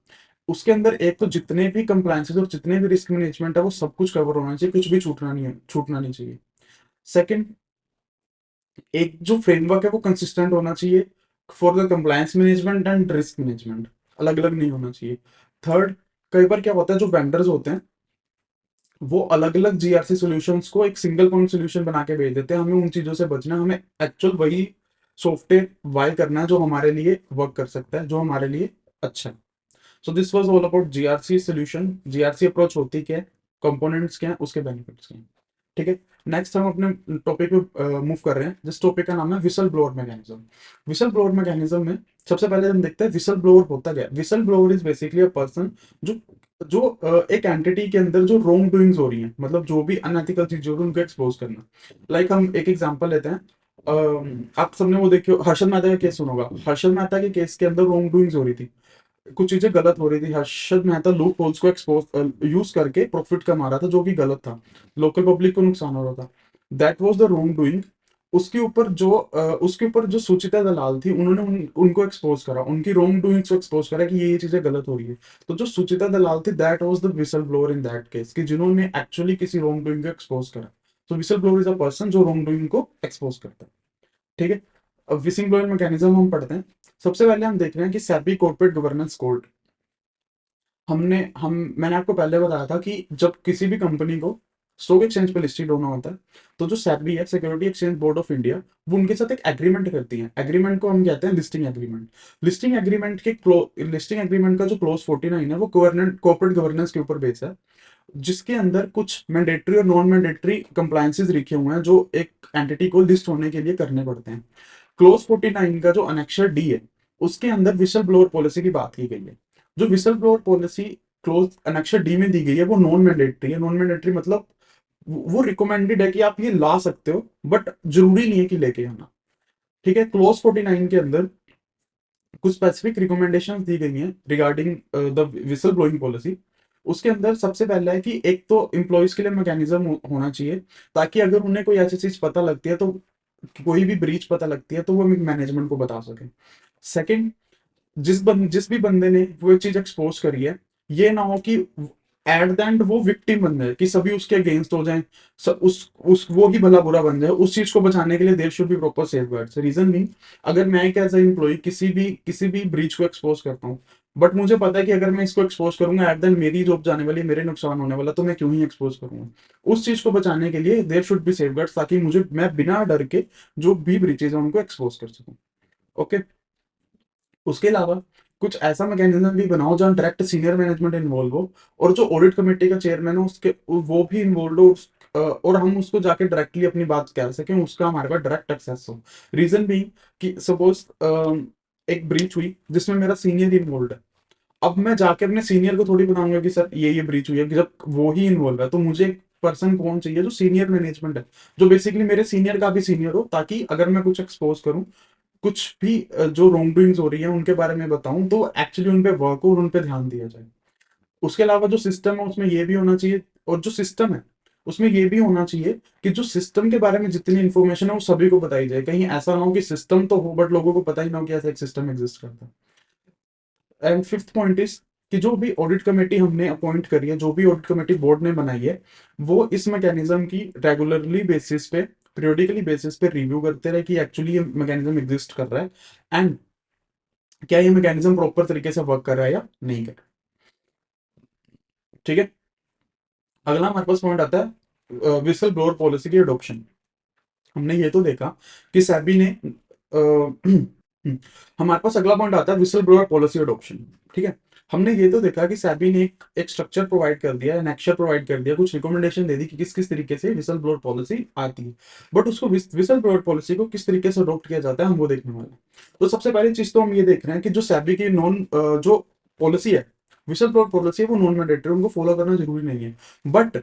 उसके अंदर एक तो जितने भी कंप्लायंसेस और जितने भी रिस्क मैनेजमेंट है वो सब कुछ कवर होना चाहिए, कुछ भी छूटना नहीं चाहिए। सेकंड, एक जो फ्रेमवर्क है वो कंसिस्टेंट होना चाहिए for the compliance management and risk management, अलग अलग नहीं होना चाहिए। थर्ड, कई बार क्या होता है, जो वेंडर्स होते हैं वो अलग अलग जीआरसी सॉल्यूशंस को एक सिंगल पॉइंट सॉल्यूशन बना के भेज देते हैं। हमें उन चीजों से बचना है, हमें एक्चुअल वही सॉफ्टवेयर बाय करना है जो हमारे लिए वर्क कर सकता है, जो हमारे लिए अच्छा है। So this was all about GRC solution, GRC approach होती क्या है, कंपोनेंट्स क्या है, उसके बेनिफिट्स क्या हैं। ठीक है, नेक्स्ट हम अपने टॉपिक पे मूव कर रहे हैं, जिस टॉपिक का नाम है whistle blower mechanism. Whistle blower mechanism में सबसे पहले हम देखते हैं विसल ब्लोअर होता क्या है। Whistle blower is basically a person जो जो एक एंटिटी के अंदर जो रॉन्ग डूइंग्स हो रही हैं, मतलब जो भी अनएथिकल चीज हो रही है उनको एक्सपोज करना। लाइक हम एक एग्जांपल लेते हैं, आप सबने वो देखियो हर्षद मेहता का केस सुना होगा। हर्षद मेहता के केस के अंदर रॉन्ग डूइंग्स हो रही थी, कुछ चीजें गलत हो रही थी। हर्षद मेहता लूप होल्स को एक्सपोज यूज करके प्रॉफिट कमा रहा था जो कि गलत था, लोकल पब्लिक को नुकसान हो रहा था। That was the wrong doing. उसके ऊपर जो सुचिता दलाल थी उन्होंने उनको एक्सपोज करा, उनकी रॉन्ग डूइंग्स को एक्सपोज करा कि ये चीजें गलत हो रही है। तो जो सुचिता दलाल थी that was the whistle blower in that case, कि जिन्होंने एक्चुअली किसी रॉन्ग डूइंग को एक्सपोज करा। तो whistle blower is a person जो रॉन्ग डूइंग को एक्सपोज करता है। ठीक है, अब विसिल ब्लोअर मैकेनिज्म हम पढ़ते हैं। सबसे पहले हम देख रहे हैं कि सेबी कॉर्पोरेट गवर्नेंस कोड। मैंने आपको पहले बताया था कि जब किसी भी कंपनी को स्टॉक एक्सचेंज पे लिस्टेड होना होता है तो जो सेबी है, security exchange board of India, वो उनके साथ एक एग्रीमेंट करती है। एग्रीमेंट को हम कहते हैं लिस्टिंग एग्रीमेंट। लिस्टिंग एग्रीमेंट का जो क्लोज 49 है वो कॉर्पोरेट गवर्नेंस के ऊपर बेस्ड है, जिसके अंदर कुछ मैंडेटरी और नॉन मैंडेटरी कंप्लायंसेस लिखे हुए हैं जो एक एंटिटी को लिस्ट होने के लिए करने पड़ते हैं। क्लोज 49 का जो अनेक्शर डी है उसके अंदर विसल ब्लोअर पॉलिसी की बात की गई है। जो whistle blower policy clause annexure D में दी गई है वो नॉन मैंडेटरी है। नॉन मैंडेटरी मतलब वो रिकमेंडेड है कि आप ये ला सकते हो बट जरूरी नहीं है कि लेके आना। ठीक है, क्लोज 49 के अंदर कुछ स्पेसिफिक रिकमेंडेशन दी गई हैं regarding the whistle blowing policy. उसके अंदर सबसे पहला है कि एक तो एम्प्लॉयज के लिए मैकेनिज्म होना चाहिए, ताकि अगर उन्हें कोई ऐसी चीज पता लगती है तो कोई भी ब्रीच पता लगती है तो वो मैनेजमेंट को बता सके। सेकंड, जिस भी बंदे ने वो चीज एक्सपोज करी है, ये ना हो कि एट द एंड वो विक्टिम बन जाए, कि सभी उसके अगेंस्ट हो जाए, उस वो ही भला बुरा बन जाए। उस चीज को बचाने के लिए there should be proper safeguards. Reason mean, अगर मैं एक एज एम्प्लॉय किसी भी ब्रीच को एक्सपोज करता हूँ बट मुझे पता है कि अगर मैं इसको एक्सपोज करूंगा एट द मेरी जॉब जाने वाली है, मेरे नुकसान होने वाला, तो मैं क्यों ही एक्सपोज करूंगा। उस चीज को बचाने के लिए देयर शुड बी सेफगार्ड्स, ताकि मुझे मैं बिना डर के जो भी ब्रीचेज है उनको एक्सपोज कर सकूं। ओके। उसके अलावा कुछ ऐसा मैकेनिज्म भी बनाओ जहाँ डायरेक्ट सीनियर मैनेजमेंट इन्वॉल्व हो, और जो ऑडिट कमेटी का चेयरमैन हो उसके वो भी इन्वॉल्व हो, और हम उसको जाके डायरेक्टली अपनी बात कह सकें, उसका हमारे पास डायरेक्ट एक्सेस हो। रीजन भी कि सपोज एक ब्रीच हुई जिसमें मेरा सीनियर इन्वॉल्व है, अब मैं जाके अपने सीनियर को थोड़ी बताऊंगा कि सर ये ब्रीच हुई है, कि जब वो ही इन्वॉल्व है तो मुझे एक पर्सन कौन चाहिए जो सीनियर मैनेजमेंट है, जो बेसिकली मेरे सीनियर का भी सीनियर हो, ताकि अगर मैं कुछ एक्सपोज करूं, कुछ भी जो रॉन्ग डूइंग्स हो रही है उनके बारे में बताऊं, तो एक्चुअली उन पे वर्क हो और उन पे ध्यान दिया जाए। उसके अलावा जो सिस्टम है उसमें ये भी होना चाहिए, और जो सिस्टम है उसमें ये भी होना चाहिए कि जो सिस्टम के बारे में जितनी इन्फॉर्मेशन है वो सभी को बताई जाए। कहीं ऐसा ना हो कि सिस्टम तो हो बट लोगों को पता ही ना हो कि ऐसा एक सिस्टम एग्जिस्ट करता है। एंड फिफ्थ पॉइंट इज कि जो भी ऑडिट कमेटी हमने अपॉइंट करी है, जो भी ऑडिट कमेटी बोर्ड ने बनाई है, वो इस मैकेनिज्म की रेगुलरली बेसिस पे, पीरियोडिकली बेसिस पे रिव्यू करते रहे कि एक्चुअली ये मैकेनिज्म एग्जिस्ट कर रहा है, एंड क्या ये मैकेनिज्म प्रॉपर तरीके से वर्क कर रहा है या नहीं कर रहा है। ठीक है। अगला हमारे पास पॉइंट आता है विसल ब्लोअर पॉलिसी की अडॉप्शन। हमने ये तो देखा कि सेबी ने हमारे पास अगला पॉइंट आता है विसल ब्लोअर पॉलिसी अडॉप्शन। ठीक है। हमने ये तो देखा कि सेबी ने एक स्ट्रक्चर प्रोवाइड कर दिया, एन एक्शन प्रोवाइड कर दिया, कुछ रिकमेंडेशन दे दी कि किस किस तरीके से विसल ब्लोअर पॉलिसी आती है। बट उसको विसल ब्लोअर पॉलिसी को किस तरीके से अडॉप्ट किया जाता है हम वो देखने वाले हैं। तो सबसे पहली चीज तो हम ये देख रहे हैं कि जो सेबी की जो पॉलिसी है, विसल ब्लोअर पॉलिसी है, वो नॉन मैंडेटरी, उनको फॉलो करना जरूरी नहीं है। बट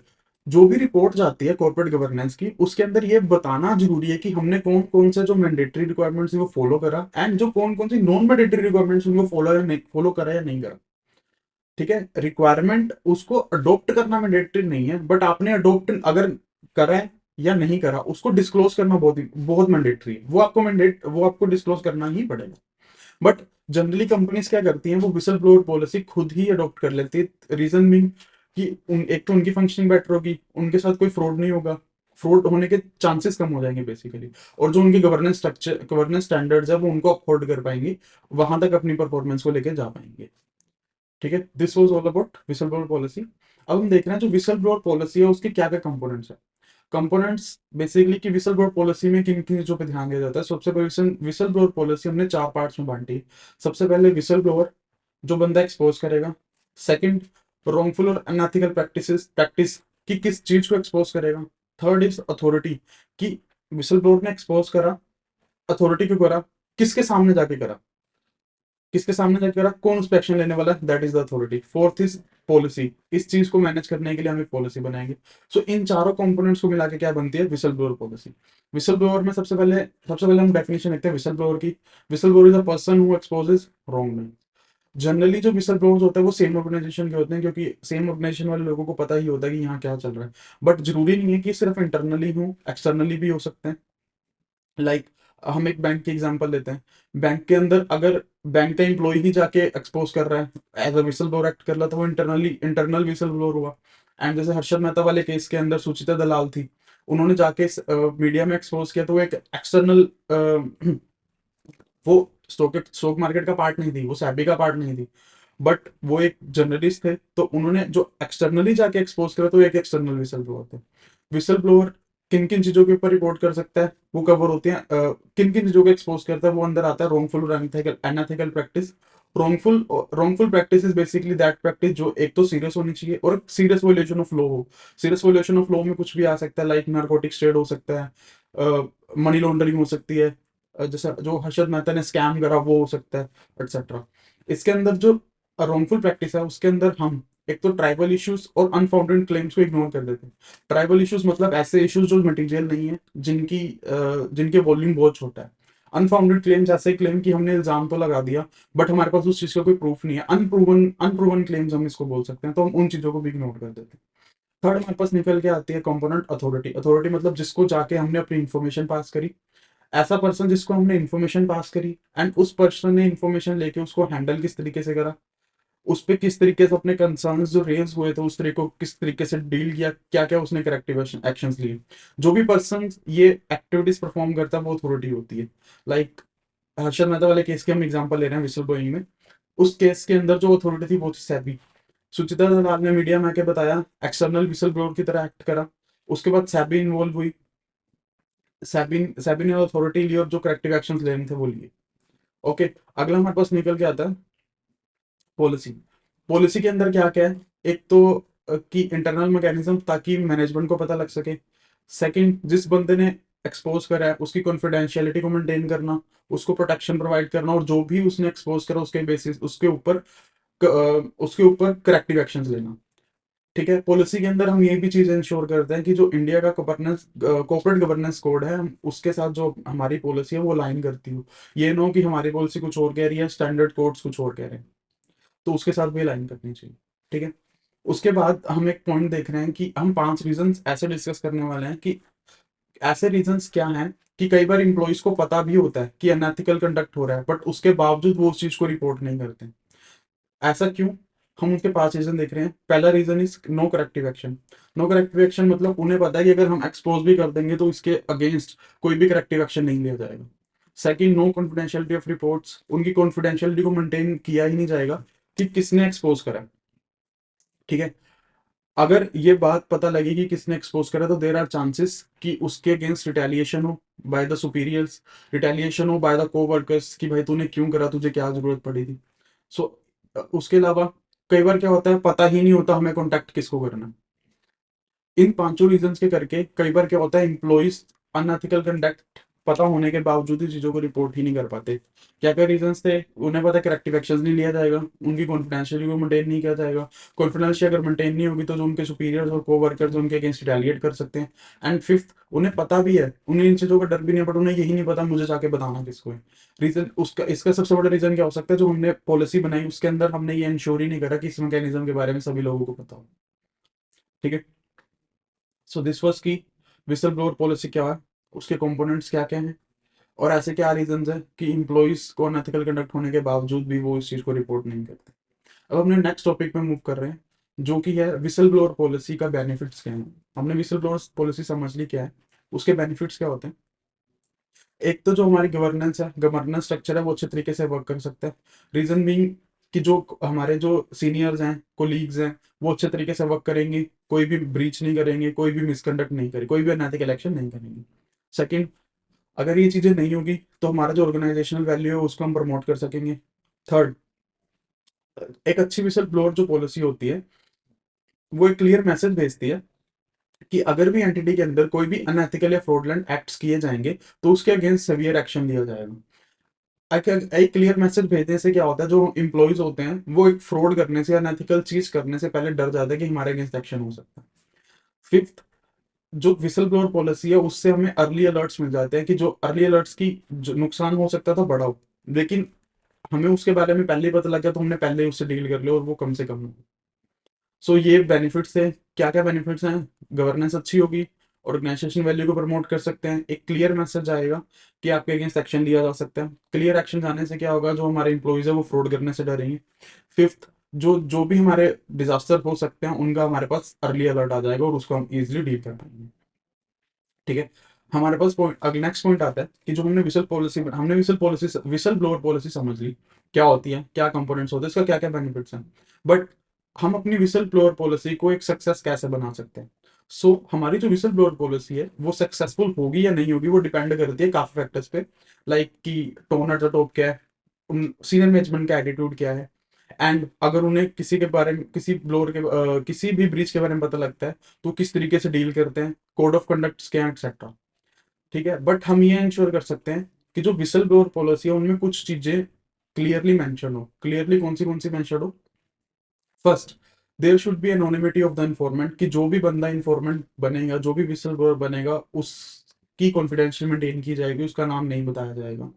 जो भी रिपोर्ट जाती है कॉर्पोरेट गवर्नेंस की, उसके अंदर ये बताना जरूरी है कि हमने कौन कौन से जो मैंडेटरी रिक्वायरमेंट्स वो फॉलो करा, एंड जो कौन कौन सी नॉन मैंडेटरी रिक्वायरमेंट्स उनको फॉलो करा या नहीं करा। ठीक है। रिक्वायरमेंट उसको अडॉप्ट करना मैंडेटरी नहीं है, बट आपने अडॉप्ट अगर करा है या नहीं करा उसको डिस्क्लोज करना बहुत मैंडेटरी है, वो आपको डिस्क्लोज करना ही पड़ेगा। बट जनरली कंपनीज क्या करती हैं, वो विसल ब्लोअर पॉलिसी खुद ही अडॉप्ट कर लेती है। रीजन भी कि एक तो उनकी फंक्शनिंग बेटर होगी, उनके साथ कोई फ्रॉड नहीं होगा, फ्रॉड होने के चांसेस कम हो जाएंगे बेसिकली, और जो उनकी गवर्नेंस स्टैंडर्ड्स है वो उनको अफोर्ड कर पाएंगी, वहां तक अपनी परफॉर्मेंस को लेकर जा पाएंगे। ठीक है। This was all about whistle blower policy. अब हम देख रहे हैं जो विसल ब्लोअर पॉलिसी है उसके क्या क्या कंपोनेंट्स है। कंपोनेंट्स बेसिकली कि विसल ब्लोअर पॉलिसी में किन किन चीजों पे ध्यान दिया जाता है। सबसे पहले विसल ब्लोअर पॉलिसी हमने चार पार्ट्स में बांटी है। सबसे पहले विसल ब्लोअर, जो बंदा एक्सपोज करेगा। सेकंड, रॉन्गफुल और अनएथिकल प्रैक्टिस कि किस चीज को एक्सपोज करेगा। थर्ड इज अथॉरिटी, कि विसल ब्लोअर ने एक्सपोज करा, अथॉरिटी क्यों करा, किसके सामने जाके करा, किसके सामने जाके करा, कौन उस पर एक्शन लेने वाला है, that is the authority. Fourth is policy, इस चीज को मैनेज करने के लिए हम एक पॉलिसी बनाएंगे। सो इन चारों कंपोनेंट्स को मिला के क्या बनती है, whistle blower policy. Whistle blower में सबसे पहले हम डेफिनेशन लिखते हैं विसल ब्लोअर की। Whistle blower is a person who exposes wrong. Generally जो विसल ब्लोअर्स होते हैं वो सेम ऑर्गेनाइजेशन के होते हैं, क्योंकि सेम ऑर्गेनाइजेशन वाले लोगों को पता ही होता है कि यहाँ क्या चल रहा है। बट जरूरी नहीं है कि सिर्फ इंटरनली हो, एक्सटर्नली भी हो सकते हैं। लाइक हम एक बैंक की एग्जांपल लेते हैं। बैंक के अंदर अगर बैंक का एम्प्लॉय ही जाके एक्सपोज कर रहा है, as a whistle blower act कर रहा था, वो इंटरनल विसल ब्लोअर हुआ। एंड जैसे हर्षद मेहता वाले केस के अंदर सुचिता दलाल थी, उन्होंने जाके मीडिया में एक्सपोज किया, तो वो एक एक्सटर्नल वो स्टॉक मार्केट का पार्ट नहीं थी, वो सैबी का पार्ट नहीं थी, बट वो एक जर्नलिस्ट थे, तो उन्होंने जो एक्सटर्नली जाके एक्सपोज करा तो एक एक्सटर्नल विसल ब्लोअर थे। विसल ब्लोअर किन किन चीजों के ऊपर रिपोर्ट कर सकता है वो कवर होती है, किन किन चीजों को एक्सपोज करता है वो अंदर आता है, रॉन्गफुल और unethical practice. Wrongful practice is basically that practice जो एक तो सीरियस होनी चाहिए और सीरियस वोल्यूशन ऑफ लॉ हो। सीरियस वोल्यूशन ऑफ लॉ में कुछ भी आ सकता है, लाइक नारकोटिक्स ट्रेड हो सकता है, मनी लॉन्ड्रिंग हो सकती है, जैसा जो हर्षद मेहता ने स्कैम करा वो हो सकता है, एक्सेट्रा। इसके अंदर जो रॉन्गफुल प्रैक्टिस है उसके अंदर हम एक तो ट्राइबल इश्यूज और अनफाउंडेड क्लेम्स को इग्नोर कर देते हैं। ट्राइबल इश्यूज मतलब ऐसे इश्यूज जो मटेरियल नहीं है, जिनके वॉल्यूम बहुत छोटा है। अनफाउंडेड क्लेम्स ऐसे क्लेम कि हमने इल्जाम तो लगा दिया बट हमारे पास उस चीज का कोई प्रूफ नहीं है, अनप्रूवन अनप्रूवन क्लेम्स हम इसको बोल सकते हैं, तो हम उन चीजों को भी इग्नोर कर देते हैं। थर्ड हमारे पास निकल के आती है कंपोनेंट अथॉरिटी। अथॉरिटी मतलब जिसको जाके हमने अपनी इन्फॉर्मेशन पास करी, ऐसा पर्सन जिसको हमने इन्फॉर्मेशन पास करी, एंड उस पर्सन ने इन्फॉर्मेशन लेके उसको हैंडल किस तरीके से करा, उस पे किस तरीके से अपने कंसर्न्स जो रेज हुए थे उस तरीके को किस तरीके से डील किया, क्या क्या उसने करेक्टिव एक्शंस लिए। जो भी पर्सन ये एक्टिविटीज परफॉर्म करता है वो अथॉरिटी होती है। लाइक हर्षद मेहता वाले केस के हम एग्जांपल ले रहे हैं विसल ब्लोइंग में। उस केस के अंदर जो अथॉरिटी थी वो थी सेबी। सुचित्रा दलाल ने मीडिया में आके बताया, एक्सटर्नल विसल ब्लोअर की तरह एक्ट करा। उसके बाद सेबी इन्वॉल्व हुई। सेबी सेबी ने अथॉरिटी ली और जो करेक्टिव एक्शन लेने थे वो लिए। ओके, अगला हमारे पास निकल के आता है पॉलिसी। पॉलिसी के अंदर क्या क्या है? एक तो कि इंटरनल मैकेनिज्म ताकि मैनेजमेंट को पता लग सके। सेकंड, जिस बंदे ने एक्सपोज करा है उसकी कॉन्फिडेंशियलिटी को मेंटेन करना, उसको प्रोटेक्शन प्रोवाइड करना, और जो भी उसने एक्सपोज करा उसके बेसिस उसके ऊपर करेक्टिव एक्शंस लेना। ठीक है, पॉलिसी के अंदर हम ये भी चीज इंश्योर करते हैं कि जो इंडिया का गवर्नेंस कॉर्पोरेट गवर्नेंस कोड है, हम उसके साथ जो हमारी पॉलिसी है वो अलाइन करती हो। ये ना हो कि हमारी पॉलिसी कुछ और कह रही है, स्टैंडर्ड कोड्स कुछ और कह रहे हैं, तो उसके साथ भी अलाइन करनी चाहिए। ठीक है, उसके बाद हम एक पॉइंट देख रहे हैं कि हम 5 रीजंस ऐसे डिस्कस करने वाले हैं कि ऐसे रीजंस क्या हैं कि कई बार इंप्लॉइज को पता भी होता है कि अनएथिकल कंडक्ट हो रहा है, बट उसके बावजूद वो उस चीज को रिपोर्ट नहीं करते। ऐसा क्यों? हम उसके 5 रीजन देख रहे हैं। पहला reason is no corrective action. No corrective action मतलब उन्हें पता है कि अगर हम एक्सपोज भी कर देंगे तो इसके अगेंस्ट कोई भी करेक्टिव एक्शन नहीं लिया जाएगा। Second, no confidentiality of reports. उनकी कॉन्फिडेंशियलिटी को मेंटेन किया ही नहीं जाएगा कि किसने एक्सपोज करा। ठीक है, अगर ये बात पता लगी कि किसने एक्सपोज करा तो देर आर चांसेस कि उसके अगेंस्ट रिटेलिएशन हो बाय द सुपीरियर्स, रिटेलिएशन हो बाय द को वर्कर्स कि भाई तूने क्यों करा, तुझे क्या जरूरत पड़ी थी। सो उसके अलावा कई बार क्या होता है, पता ही नहीं होता हमें कॉन्टैक्ट किसको करना है। इन पांचों रीजंस के करके कई बार क्या होता है, एम्प्लॉइज अनएथिकल कंडक्ट पता होने के बावजूद ही चीजों को रिपोर्ट ही नहीं कर पाते। क्या क्या रीजंस थे? उन्हें पता है करेक्टिव एक्शन नहीं लिया जाएगा, उनकी कॉन्फिडेंशियलिटी को मेंटेन नहीं किया जाएगा। कॉन्फिडेंशियल अगर मेंटेन नहीं होगी तो जो उनके सुपीरियर्स और को वर्कर्स उनके अगेंस्ट रिटेलिएट कर सकते हैं। एंड फिफ्थ, उन्हें पता भी है, उन्हें इन चीजों का डर भी नहीं है, बट उन्हें यही नहीं पता मुझे जाके बताना किसको है। रीजन उसका, इसका सबसे बड़ा रीजन क्या हो सकता है, जो हमने पॉलिसी बनाई उसके अंदर हमने ये इंश्योर ही नहीं करा कि इस मैकेनिज्म के बारे में सभी लोगों को पता हो। ठीक है, सो दिस वाज की विसल ब्लोअर पॉलिसी क्या है, उसके कंपोनेंट्स क्या क्या हैं, और ऐसे क्या रीजंस है कि इम्प्लॉइज को अनएथिकल कंडक्ट होने के बावजूद भी वो इस चीज को रिपोर्ट नहीं करते। अब हमने नेक्स्ट टॉपिक पे मूव कर रहे हैं, जो कि है विसल ब्लोअर पॉलिसी का बेनिफिट्स क्या है। हमने विसल ब्लोअर पॉलिसी समझ ली क्या है, उसके बेनिफिट्स क्या होते हैं। एक तो जो हमारी गवर्नेंस है, गवर्नेंस स्ट्रक्चर है, वो अच्छे तरीके से वर्क कर सकता है। रीजन बीइंग कि जो हमारे जो सीनियर्स हैं, कोलीग्स हैं, वो अच्छे तरीके से वर्क करेंगे, कोई भी ब्रीच नहीं करेंगे, कोई भी मिसकंडक्ट नहीं करेंगे, कोई भी अनएथिकल एक्शन नहीं करेंगे। सेकंड, अगर ये चीजें नहीं होगी तो हमारा जो ऑर्गेनाइजेशनल वैल्यू है उसको हम प्रमोट कर सकेंगे। थर्ड, एक अच्छी विसल ब्लोअर जो पॉलिसी होती है वो एक क्लियर मैसेज भेजती है कि अगर भी एंटिटी के अंदर कोई भी अनएथिकल या फ्रॉडलेंट एक्ट्स किए जाएंगे तो उसके अगेंस्ट सेवियर एक्शन लिया जाएगा। एक क्लियर मैसेज भेजने से क्या होता है, जो इम्प्लॉयज होते हैं वो एक फ्रॉड करने से, अनएथिकल चीज करने से पहले डर जाते हैं कि हमारे अगेंस्ट एक्शन हो सकता है। फिफ्थ, जो विसल ब्लोअर पॉलिसी है उससे हमें अर्ली अलर्ट्स मिल जाते हैं कि जो अर्ली अलर्ट्स की जो नुकसान हो सकता था बड़ा हो, लेकिन हमें उसके बारे में पहले ही पता लग गया तो हमने पहले ही उससे डील कर लिया और वो कम से कम हो। सो ये बेनिफिट्स है। क्या क्या बेनिफिट्स हैं? गवर्नेंस अच्छी होगी, ऑर्गेनाइजेशन वैल्यू को प्रमोट कर सकते हैं, एक क्लियर मैसेज आएगा कि आपके अगेंस्ट एक्शन लिया जा सकता है। क्लियर एक्शन आने से क्या होगा, जो हमारे इंप्लॉइज है वो फ्रॉड करने से डरेंगे। फिफ्थ, जो जो भी हमारे डिजास्टर हो सकते हैं उनका हमारे पास अर्ली अलर्ट आ जाएगा और उसको हम इजिली डील कर पाएंगे। ठीक है, हमारे पास पॉइंट, अगला नेक्स्ट पॉइंट आता है कि जो हमने विसल ब्लोअर पॉलिसी समझ ली क्या होती है, क्या कंपोनेंट्स होते हैं, इसका क्या क्या बेनिफिट्स हैं। बट हम अपनी विसल ब्लोअर पॉलिसी को एक सक्सेस कैसे बना सकते हैं? हमारी जो विसल ब्लोअर पॉलिसी है वो सक्सेसफुल होगी या नहीं होगी वो डिपेंड करती है काफी फैक्टर्स पे। लाइक कि टोन एट द टॉप क्या है, सीनियर मैनेजमेंट का एटीट्यूड क्या है, एंड अगर उन्हें किसी के बारे में, किसी भी ब्रीच के बारे में पता लगता है तो किस तरीके से डील करते हैं, कोड ऑफ कंडक्ट क्या है, एक्सेट्रा। ठीक है, बट हम ये इंश्योर कर सकते हैं कि जो विसल ब्लोअर पॉलिसी है उनमें कुछ चीजें क्लियरली मेंशन हो। क्लियरली कौन सी मेंशन हो? First, there should be anonymity of the informant, कि जो भी बंदा इन्फॉर्मेंट बनेगा, जो भी विसल ब्लोअर बनेगा, उसकी कॉन्फिडेंशियल मेंटेन की जाएगी, उसका नाम नहीं बताया जाएगा।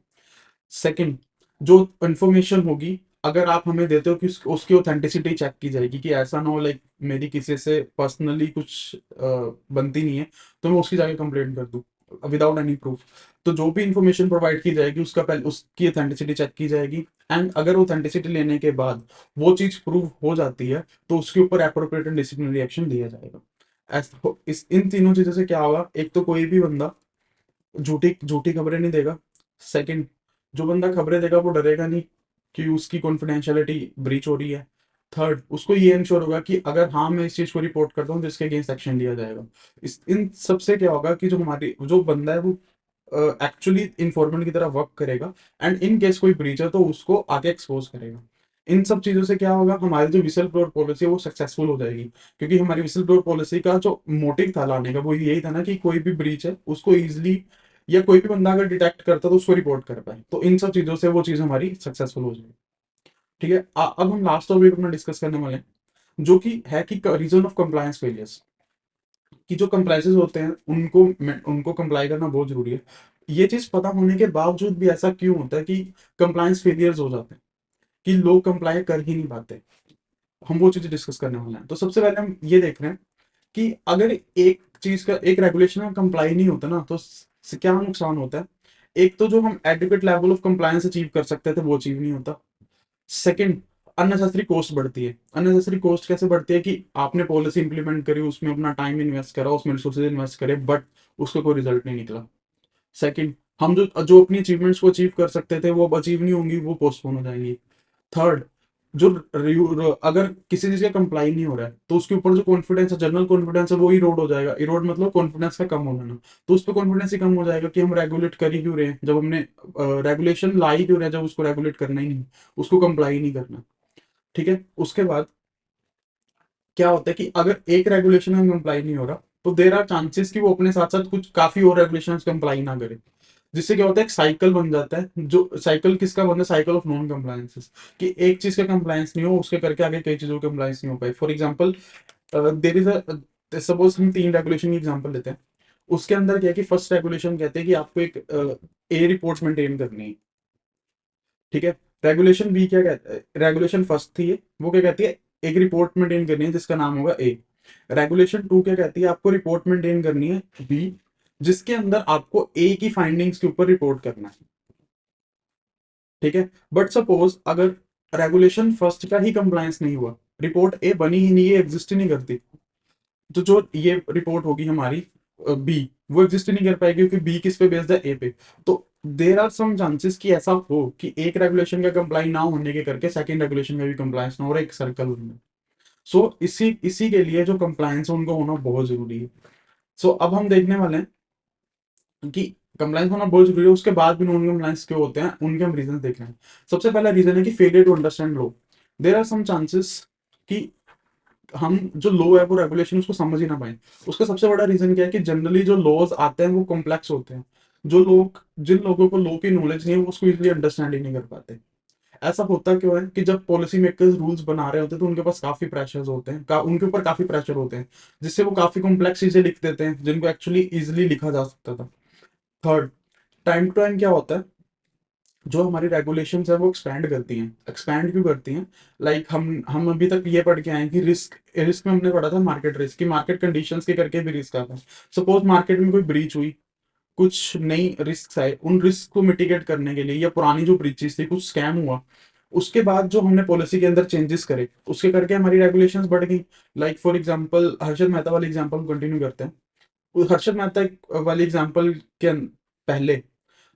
सेकंड, जो इंफॉर्मेशन होगी अगर आप हमें देते हो कि उसकी ऑथेंटिसिटी चेक की जाएगी, कि ऐसा ना हो लाइक मेरी किसी से पर्सनली कुछ बनती नहीं है तो मैं उसकी जाके कंप्लेंट कर दूं विदाउट एनी प्रूफ। तो जो भी इंफॉर्मेशन प्रोवाइड की जाएगी उसका पहले उसकी ऑथेंटिसिटी चेक की जाएगी, एंड अगर ऑथेंटिसिटी लेने के बाद वो चीज प्रूव हो जाती है तो उसके ऊपर अप्रोप्रिएट डिसिप्लिनरी एक्शन लिया जाएगा। इस इन तीनों चीजों से क्या होगा, एक तो कोई भी बंदा झूठी झूठी खबरें नहीं देगा। सेकंड, जो बंदा खबरें देगा वो डरेगा नहीं। कि उसकी कॉन्फिडेंशियलिटी ब्रीच हो रही है। थर्ड, उसको ये इंश्योर होगा कि अगर हाँ मैं इस चीज को रिपोर्ट करता हूँ तो इसके अगेंस्ट एक्शन लिया जाएगा। इस इन सबसे क्या होगा कि जो बंदा है वो एक्चुअली इन्फॉर्मेंट की तरह वर्क करेगा, एंड इन केस कोई ब्रीच है तो उसको आगे एक्सपोज करेगा। इन सब चीजों से क्या होगा, हमारी जो विसल ब्लोअर पॉलिसी है वो सक्सेसफुल हो जाएगी, क्योंकि हमारी विसल ब्लोअर पॉलिसी का जो मोटिव था लाने का वो यही था ना कि कोई भी ब्रीच है उसको इजिली, या कोई भी बंदा अगर डिटेक्ट करता तो उसको रिपोर्ट कर पाए। तो इन सब चीजों से वो चीज हमारी सक्सेसफुल हो जाएगी। ठीक है, अब हम लास्ट टॉपिक अपना डिस्कस करने वाले हैं, जो कि है कि रीजन ऑफ कंप्लायंस फेलियर्स। कि जो कंप्लाइंसेस होते हैं उनको उनको कंप्लाई करना बहुत जरूरी है। ये चीज पता होने के बावजूद भी ऐसा क्यों होता है कि कंप्लायंस फेलियर्स हो जाते हैं, कि लोग कंप्लाई कर ही नहीं पाते। हम वो चीजें डिस्कस करने वाले हैं। तो सबसे पहले हम ये देख रहे हैं कि अगर एक चीज का, एक रेगुलेशन का कंप्लाई नहीं होता ना, तो क्या नुकसान होता है। एक तो जो हम adequate level of compliance achieve कर सकते थे वो अचीव नहीं होता। सेकंड, अननेसेसरी कॉस्ट बढ़ती है। अननेसेसरी कॉस्ट कैसे बढ़ती है कि आपने पॉलिसी इंप्लीमेंट करी, उसमें अपना टाइम इन्वेस्ट करा, उसमें रिसोर्सेज इन्वेस्ट करे, बट उसका कोई रिजल्ट नहीं निकला। सेकंड, हम जो जो अपनी अचीवमेंट्स को अचीव कर सकते थे वो अब अचीव नहीं होंगी, वो पोस्टपोन हो जाएंगी। थर्ड, जो अगर किसी चीज का कंप्लाई नहीं हो रहा है तो उसके ऊपर जो कॉन्फिडेंस है, जनरल कॉन्फिडेंस है, वो इरोड हो जाएगा। इरोड मतलब कॉन्फिडेंस का कम होना ना। तो उस पर कॉन्फिडेंस ही कम हो जाएगा कि हम रेगुलेट कर ही क्यों रहे हैं, जब हमने रेगुलेशन ला ही क्यों रहे हैं, जब उसको रेगुलेट करना ही नहीं, उसको कंप्लाई नहीं करना। ठीक है, उसके बाद क्या होता है कि अगर एक रेगुलेशन में कंप्लाई नहीं हो रहा तो देर आर चांसेस कि वो अपने साथ साथ कुछ काफी और रेगुलेशन कंप्लाई ना करे, जिससे क्या होता है एक साइकिल बन जाता है। जो साइकिल किसका बनता है, साइकिल ऑफ नॉन कंप्लायंसेस, कि एक चीज का कंप्लायंस नहीं हो उसके करके आगे कई चीजों का कंप्लायंस नहीं हो पाए। For example, there is a suppose हम 3 रेगुलेशन की एग्जाम्पल लेते हैं। उसके अंदर क्या है कि फर्स्ट रेगुलेशन कहते हैं कि आपको एक ए रिपोर्ट मेंटेन करनी है। ठीक है, रेगुलेशन बी क्या कहता है, रेगुलेशन फर्स्ट थी ये, वो क्या कहती है, एक रिपोर्ट मेंटेन करनी है जिसका नाम होगा ए। रेगुलेशन टू क्या कहती है, आपको रिपोर्ट मेंटेन करनी है बी, जिसके अंदर आपको ए की फाइंडिंग्स के ऊपर रिपोर्ट करना है। ठीक है, बट सपोज अगर रेगुलेशन फर्स्ट का ही कंप्लायंस नहीं हुआ, रिपोर्ट ए बनी ही नहीं, ये एग्जिस्ट ही नहीं करती, तो जो ये रिपोर्ट होगी हमारी बी, वो एग्जिस्ट नहीं कर पाएगी, क्योंकि बी किस पे बेस्ड है, ए पे। तो देर आर सम चांसेस कि ऐसा हो कि एक रेगुलेशन का कंप्लाई ना होने के करके सेकंड रेगुलेशन में भी कंप्लायंस ना हो रहा, एक सर्कल में। सो इसी इसी के लिए जो कंप्लायंस है उनको होना बहुत जरूरी है। सो अब हम देखने वाले हैं कि कंप्लायंस होना बहुत जरूरी है, उसके बाद भी नॉन कंप्लायंस क्यों होते हैं, उनके हम रीजन देख रहे हैं। सबसे पहला रीजन है कि failure to understand law. There are some chances कि हम जो लॉ है वो रेगुलेशन उसको समझ ही ना पाए। उसका सबसे बड़ा रीजन क्या है कि जनरली जो लॉज आते हैं वो कॉम्प्लेक्स होते हैं। जिन लोगों को लॉ की नॉलेज नहीं है वो उसको इजीली अंडरस्टैंड ही नहीं कर पाते। ऐसा होता क्यों है कि जब पॉलिसी मेकर्स रूल्स बना रहे होते हैं तो उनके पास काफी प्रेशर्स होते हैं, उनके ऊपर काफी प्रेशर होते हैं, जिससे वो काफी कॉम्प्लेक्स चीजें लिख देते हैं जिनको एक्चुअली इजिली लिखा जा सकता था। थर्ड, टाइम टू टाइम क्या होता है, जो हमारी रेगुलेशंस है वो एक्सपैंड करती हैं। एक्सपैंड क्यों करती हैं, लाइक हम अभी तक ये पढ़ के आए हैं कि रिस्क रिस्क में हमने पढ़ा था मार्केट रिस्क, की मार्केट कंडीशंस के करके भी रिस्क आता है। सपोज मार्केट में कोई ब्रीच हुई, कुछ नई रिस्क आए, उन रिस्क को मिटिगेट करने के लिए, या पुरानी जो ब्रीचेस थी, कुछ स्कैम हुआ, उसके बाद जो हमने पॉलिसी के अंदर चेंजेस करे उसके करके हमारी रेगुलेशंस बढ़ गई। Like for example Harshad Mehta वाली एग्जांपल कंटिन्यू करते हैं। हर्षद मेहता वाली एग्जांपल के पहले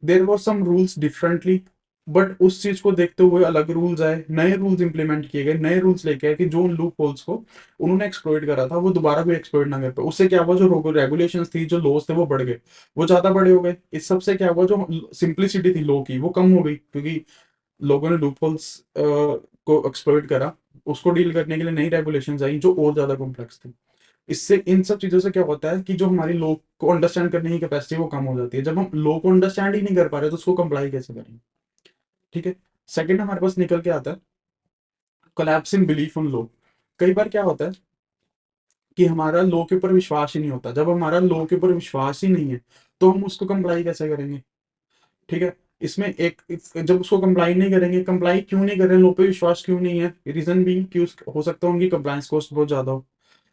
there was some rules differently, but उस चीज को देखते हुए अलग रूल्स आए, नए रूल्स इंप्लीमेंट किए गए, नए रूल्स लेके आए कि जो लूप होल्स को उन्होंने एक्सप्लॉइट करा था वो दोबारा कोई एक्सप्लॉइट ना कर पाए। उससे क्या हुआ, जो रेगुलेशंस थी, जो लॉस थे वो बढ़ गए, वो ज्यादा बड़े हो गए। इस सबसे क्या हुआ, जो सिंप्लिसिटी थी लॉ की वो कम हो गई, क्योंकि लोगों ने लूप होल्स को एक्सप्लॉइट करा। उसको डील करने के लिए नई रेगुलेशंस आई जो और ज्यादा कॉम्प्लेक्स थी। इससे इन सब चीजों से क्या होता है कि जो हमारी लोग को अंडरस्टैंड करने की कैपेसिटी वो कम हो जाती है। जब हम लोग को अंडरस्टैंड ही नहीं कर पा रहे तो उसको कंप्लाई कैसे करेंगे। ठीक है, सेकंड हमारे पास निकल के आता है collapse in belief on law. कई बार क्या होता है कि हमारा लॉ के ऊपर विश्वास ही नहीं होता। जब हमारा लॉ के ऊपर विश्वास ही नहीं है तो हम उसको कंप्लाई कैसे करेंगे। ठीक है, इसमें जब उसको कंप्लाई नहीं करेंगे, कंप्लाई क्यों नहीं कर रहे हैं, लो पे विश्वास क्यों नहीं है, रीजन भी कि हो सकता है उनकी कंप्लायंस कॉस्ट बहुत ज्यादा हो।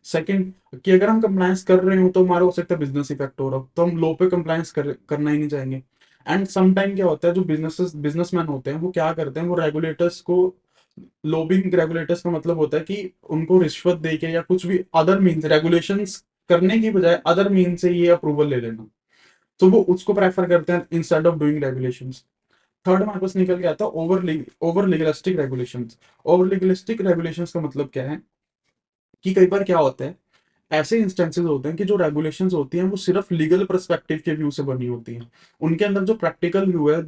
सेकंड, कि अगर हम कंप्लायंस कर रहे हो तो हमारा हो सकता है बिजनेस इफेक्ट हो रहा हो, तो हम लो पे कंप्लायंस करना ही नहीं चाहेंगे। एंड सम टाइम क्या होता है, जो बिजनेसमैन होते हैं वो क्या करते हैं, वो रेगुलेटर्स को, लॉबिंग रेगुलेटर्स का मतलब होता है कि उनको रिश्वत देके या कुछ भी अदर मीन्स, रेगुलेशंस करने की बजाय अदर मीन से ये अप्रूवल ले लेना, तो वो उसको प्रेफर करते हैं instead of doing regulations. Third हमारे पास निकल के आता है over legalistic regulations. Over legalistic regulations का मतलब क्या है कि कई बार क्या होता है, ऐसे इंस्टेंसेस होते हैं कि जो रेगुलेशंस होती हैं वो सिर्फ लीगल पर्सपेक्टिव के व्यू से बनी होती हैं। उनके अंदर जो प्रैक्टिकल व्यू है,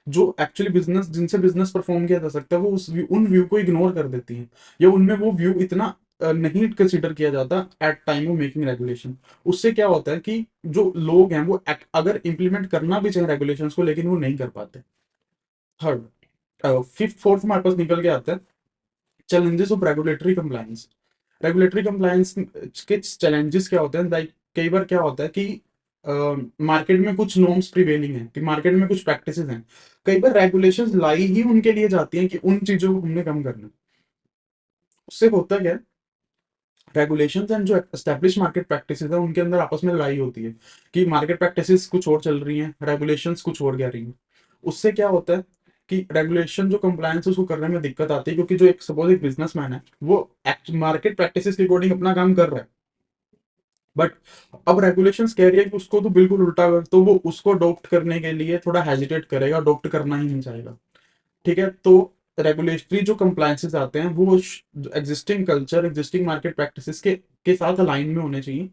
जो एक्चुअली बिजनेस जिनसे बिजनेस परफॉर्म किया जा सकता है, वो उन व्यू को इग्नोर कर देती हैं, या उनमें वो व्यू इतना नहीं कंसिडर किया जाता at time of making regulation. उससे क्या होता है कि जो लोग हैं वो अगर इंप्लीमेंट करना भी चाहे रेगुलेशंस को, लेकिन वो नहीं कर पाते। थर्ड फिफ्थ फोर्थ हमारे पास निकल के आता है challenges of regulatory compliance. Regulatory compliance के चैलेंजेस क्या होते हैं, लाइक कई बार क्या होता है कि मार्केट में कुछ नॉर्म्स प्रिवेलिंग है, कि मार्केट में कुछ प्रैक्टिसेस हैं, कई बार रेगुलेशंस लाई ही उनके लिए जाती हैं कि उन चीजों को हमने कम करना है। उससे होता क्या है, रेगुलेशंस एंड जो एस्टेब्लिश मार्केट प्रैक्टिसेस है उनके अंदर आपस में लड़ाई होती है कि मार्केट प्रैक्टिसेस कुछ और चल रही हैं, रेगुलेशंस कुछ और कह रही हैं। उससे क्या होता है कि रेगुलेशन जो कंप्लायंस उसको करने में दिक्कत आती है, क्योंकि जो एक सपोज एक बिजनेसमैन है वो मार्केट प्रैक्टिसेस के अकॉर्डिंग अपना काम कर रहा है, बट अब रेगुलेशंस कह रही है कि उसको तो बिल्कुल उल्टा कर, तो वो उसको अडॉप्ट करने के लिए थोड़ा हेजिटेट करेगा, अडॉप्ट करना ही नहीं चाहेगा। ठीक है, तो रेगुलेटरी जो कंप्लायंसेस आते हैं वो existing culture, existing market practices के साथ अलाइन में होने चाहिए,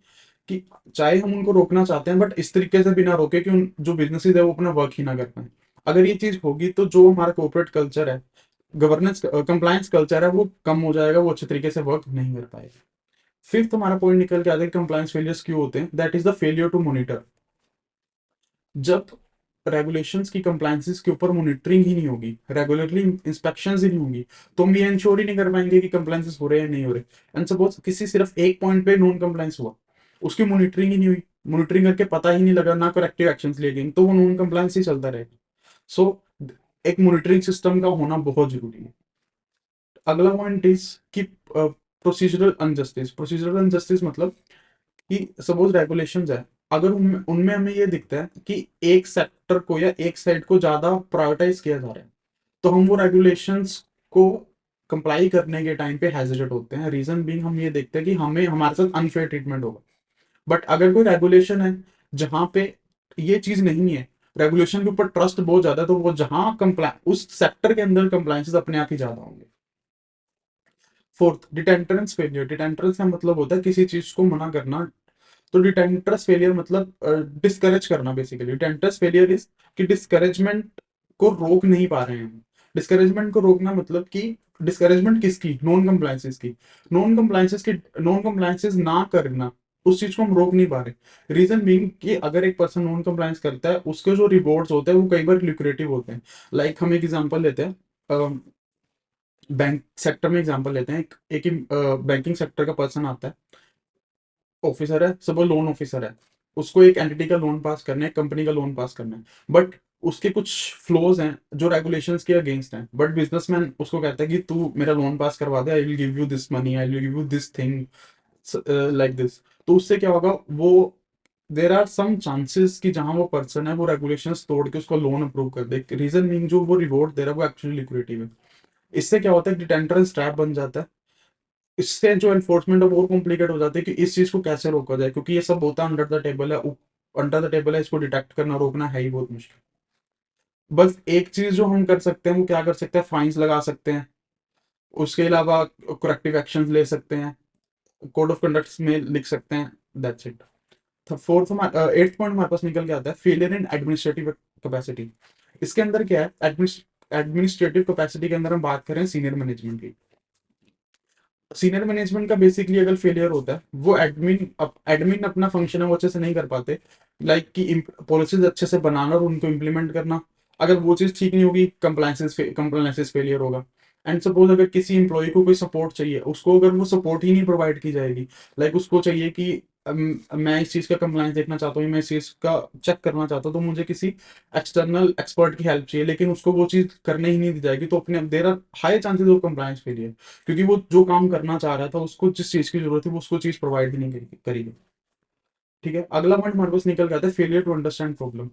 कि चाहे हम उनको रोकना चाहते हैं बट इस तरीके से भी ना रोके कि उन जो बिजनेसेस है वो अपना वर्क ही ना कर पाए। अगर ये चीज होगी तो जो हमारा कॉर्पोरेट कल्चर है, गवर्नेंस कंप्लायंस कल्चर है, वो कम हो जाएगा, वो अच्छे तरीके से वर्क नहीं कर पाएगा। फिफ्थ हमारा पॉइंट निकल के आता है कंप्लायंस फेलियर्स क्यों होते हैं, that is the failure to monitor. जब रेगुलेशंस की कंप्लायंसेस के ऊपर मॉनिटरिंग ही नहीं होगी, रेगुलरली इंस्पेक्शंस ही नहीं होंगी, तो हम ये इंश्योर ही नहीं कर पाएंगे कि कंप्लायंसेस हो रहे हैं नहीं हो रहे। एंड सपोज किसी सिर्फ एक पॉइंट पे नॉन कंप्लायंस हुआ, उसकी मॉनिटरिंग ही नहीं हुई, मॉनिटरिंग करके पता ही नहीं लगा, ना करेक्टिव एक्शंस लिए गए, तो वो नॉन कंप्लायंस ही चलता रहेगा। सो एक मॉनिटरिंग सिस्टम का होना बहुत जरूरी है। अगला पॉइंट इज कि प्रोसीजरल अनजस्टिस। प्रोसीजरल अनजस्टिस मतलब कि सपोज रेगुलेशंस है, अगर उनमें उनमें हमें ये दिखता है कि एक सेक्टर को या एक साइड को ज्यादा प्रायोरिटाइज किया जा रहा है, तो हम वो रेगुलेशंस को कंप्लाई करने के टाइम पे हेजिटेट होते हैं। रीजन बीइंग हम ये देखते हैं कि हमें हमारे साथ अनफेयर ट्रीटमेंट होगा। बट अगर कोई रेगुलेशन है जहां पे ये चीज नहीं है, रेगुलेशन के ऊपर ट्रस्ट बहुत ज्यादा है, तो वो जहां कंप्लाई उस सेक्टर के अंदर कंप्लायंसेस अपने आप ही ज्यादा होंगे। Fourth, डिटेंटरेंस failure. डिटेंटरेंस का मतलब होता है किसी चीज को मना करना। तो डिटेंटर्स फेलियर मतलब डिस्करेज करना बेसिकली। डिटेंटर्स फेलियर इज कि डिस्करेजमेंट को रोक नहीं पा रहे हैं। डिस्करेजमेंट को रोकना मतलब कि डिस्करेजमेंट किसकी, नॉन कंप्लायंसेस की। नॉन कंप्लायंसेस ना करना, उस चीज को हम रोक नहीं पा रहे। रीजन बीइंग कि अगर एक पर्सन नॉन कंप्लायंस करता है, उसके जो रिवॉर्ड्स होते हैं वो कई बार ल्यूक्रेटिव होते हैं। लाइक हम एक एग्जांपल लेते हैं, बैंक सेक्टर में एग्जांपल लेते हैं, एक ही बैंकिंग सेक्टर का पर्सन आता है, ऑफिसर है, सब लोन ऑफिसर है, उसको एक एंटिटी का लोन पास करना है, एक कंपनी का लोन पास करना है, बट उसके कुछ फ्लोज हैं जो रेगुलेशंस के अगेंस्ट हैं, बट बिजनेसमैन उसको कहता है कि तू मेरा लोन पास करवा दे, I will give you this money, I will give you this thing, like this. तो उससे क्या होगा, वो देर आर सम चांसेस कि जहां वो पर्सन है वो रेगुलेशंस तोड़ के उसको लोन अप्रूव कर दे। रीजन मीन जो वो रिवॉर्ड दे रहा है वो एक्चुअली लिक्विडिटी है। इससे क्या होता है, डिटेंटरेंस ट्रैप बन जाता है। इससे जो एनफोर्समेंट है वो और कॉम्प्लिकेट हो जाती है कि इस चीज को कैसे रोका जाए, क्योंकि ये सब होता है अंडर द टेबल है, अंडर द टेबल है, इसको डिटेक्ट करना रोकना है ही बहुत मुश्किल। बस एक चीज जो हम कर सकते हैं वो क्या कर सकते हैं, फाइन्स लगा सकते हैं, उसके अलावा करेक्टिव एक्शंस ले सकते हैं, कोड ऑफ कंडक्ट में लिख सकते हैं, that's it. Fourth eighth point हमारे पास निकल के आता है फेलियर इन एडमिनिस्ट्रेटिव कैपेसिटी। इसके अंदर क्या है, एडमिनिस्ट्रेटिव कैपेसिटी के अंदर हम बात करें सीनियर मैनेजमेंट की। सीनियर मैनेजमेंट का बेसिकली अगर फेलियर होता है, वो एडमिन अपना फंक्शन है वो अच्छे से नहीं कर पाते, लाइक कि पॉलिसीज अच्छे से बनाना और उनको इम्प्लीमेंट करना। अगर वो चीज ठीक नहीं होगी, कंप्लायंसेस फेलियर होगा। एंड सपोज अगर किसी इंप्लॉय को कोई सपोर्ट चाहिए, उसको अगर वो सपोर्ट ही नहीं प्रोवाइड की जाएगी, लाइक उसको चाहिए कि मैं इस चीज का कंप्लायंस देखना चाहता हूँ, मैं इस चीज का चेक करना चाहता हूँ, तो मुझे किसी एक्सटर्नल एक्सपर्ट की हेल्प चाहिए, लेकिन उसको वो चीज करने ही नहीं दी जाएगी, तो अपने there are high chances of compliance failure, क्योंकि वो जो काम करना चाह रहा था, उसको जिस चीज की जरूरत थी वो उसको चीज प्रोवाइड ही नहीं करी। ठीक है, अगला पॉइंट हमारे पास निकल के आता है failure to understand problem.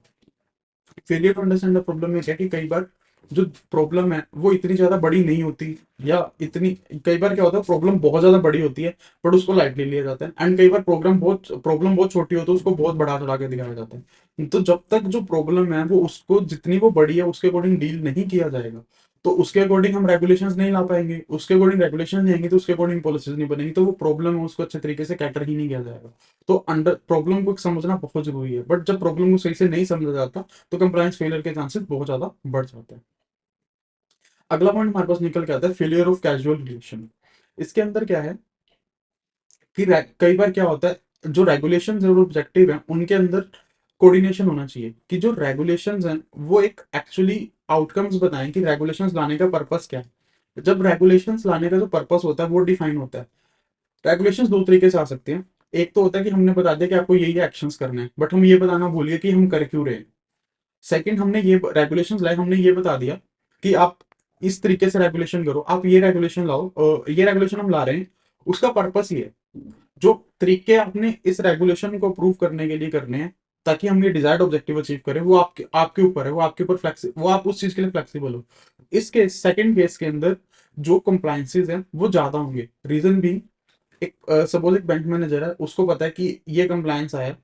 Failure to understand the problem में क्या है कि कई बार जो प्रॉब्लम है वो इतनी ज्यादा बड़ी नहीं होती, या इतनी, कई बार क्या होता है प्रॉब्लम बहुत ज्यादा बड़ी होती है बट उसको लाइटली लिया जाता है, एंड कई बार प्रॉब्लम बहुत छोटी होती है उसको बहुत बढ़ा चढ़ा के दिखाया जाता है। तो जब तक जो प्रॉब्लम है वो उसको जितनी वो बड़ी है उसके अकॉर्डिंग डील नहीं किया जाएगा, तो उसके अकॉर्डिंग हम रेगुलेशंस नहीं ला पाएंगे, उसके अकॉर्डिंग रेगुलेशन नहीं आएंगे तो उसके अकॉर्डिंग पॉलिसीज नहीं बनेंगी, तो वो प्रॉब्लम है उसको अच्छे तरीके से कैटर ही नहीं किया जाएगा। तो अंडर प्रॉब्लम को समझना बहुत जरूरी है, बट जब प्रॉब्लम को सही से नहीं समझा जाता तो कंप्लायंस फेलियर के चांसेस बहुत ज्यादा बढ़ जाते हैं। अगला पॉइंट हमारे पास निकल के आता है फेलियर ऑफ कैजुअल रिलेशन। इसके अंदर क्या है कि कई बार क्या होता है जो रेगुलेशन और ऑब्जेक्टिव है उनके अंदर कोऑर्डिनेशन होना चाहिए, कि जो रेगुलेशंस हैं वो एक एक्चुअली आउटकम्स बताएं कि रेगुलेशंस लाने का पर्पस क्या है। जब रेगुलेशंस लाने का जो पर्पस होता है वो डिफाइन होता है। रेगुलेशंस दो तरीके से आ सकते हैं। एक तो होता है कि हमने बता दिया कि आपको ये एक्शंस करने हैं बट हम ये बताना भूलिए कि हम कर क्यों रहे हैं। सेकंड, हमने ये रेगुलेशंस लाए, हमने ये बता दिया कि आप इस तरीके से रेगुलेशन करो, आप ये रेगुलेशन लाओ, ये रेगुलेशन हम ला रहे हैं, उसका पर्पस ये है। जो तरीके आपने इस रेगुलेशन को अप्रूव करने के लिए करने हैं ताकि हम ये डिजायर्ड ऑब्जेक्टिव अचीव करें, वो आपके आपके ऊपर है, वो आपके ऊपर फ्लेक्सिबल, वो आप उस चीज के लिए फ्लेक्सिबल हो। इस केस सेकंड केस के अंदर जो कंप्लायंसेस हैं वो ज्यादा होंगे। रीजन भी, एक सपोज एक बैंक मैनेजर है, उसको पता है कि ये कंप्लायंस आया है,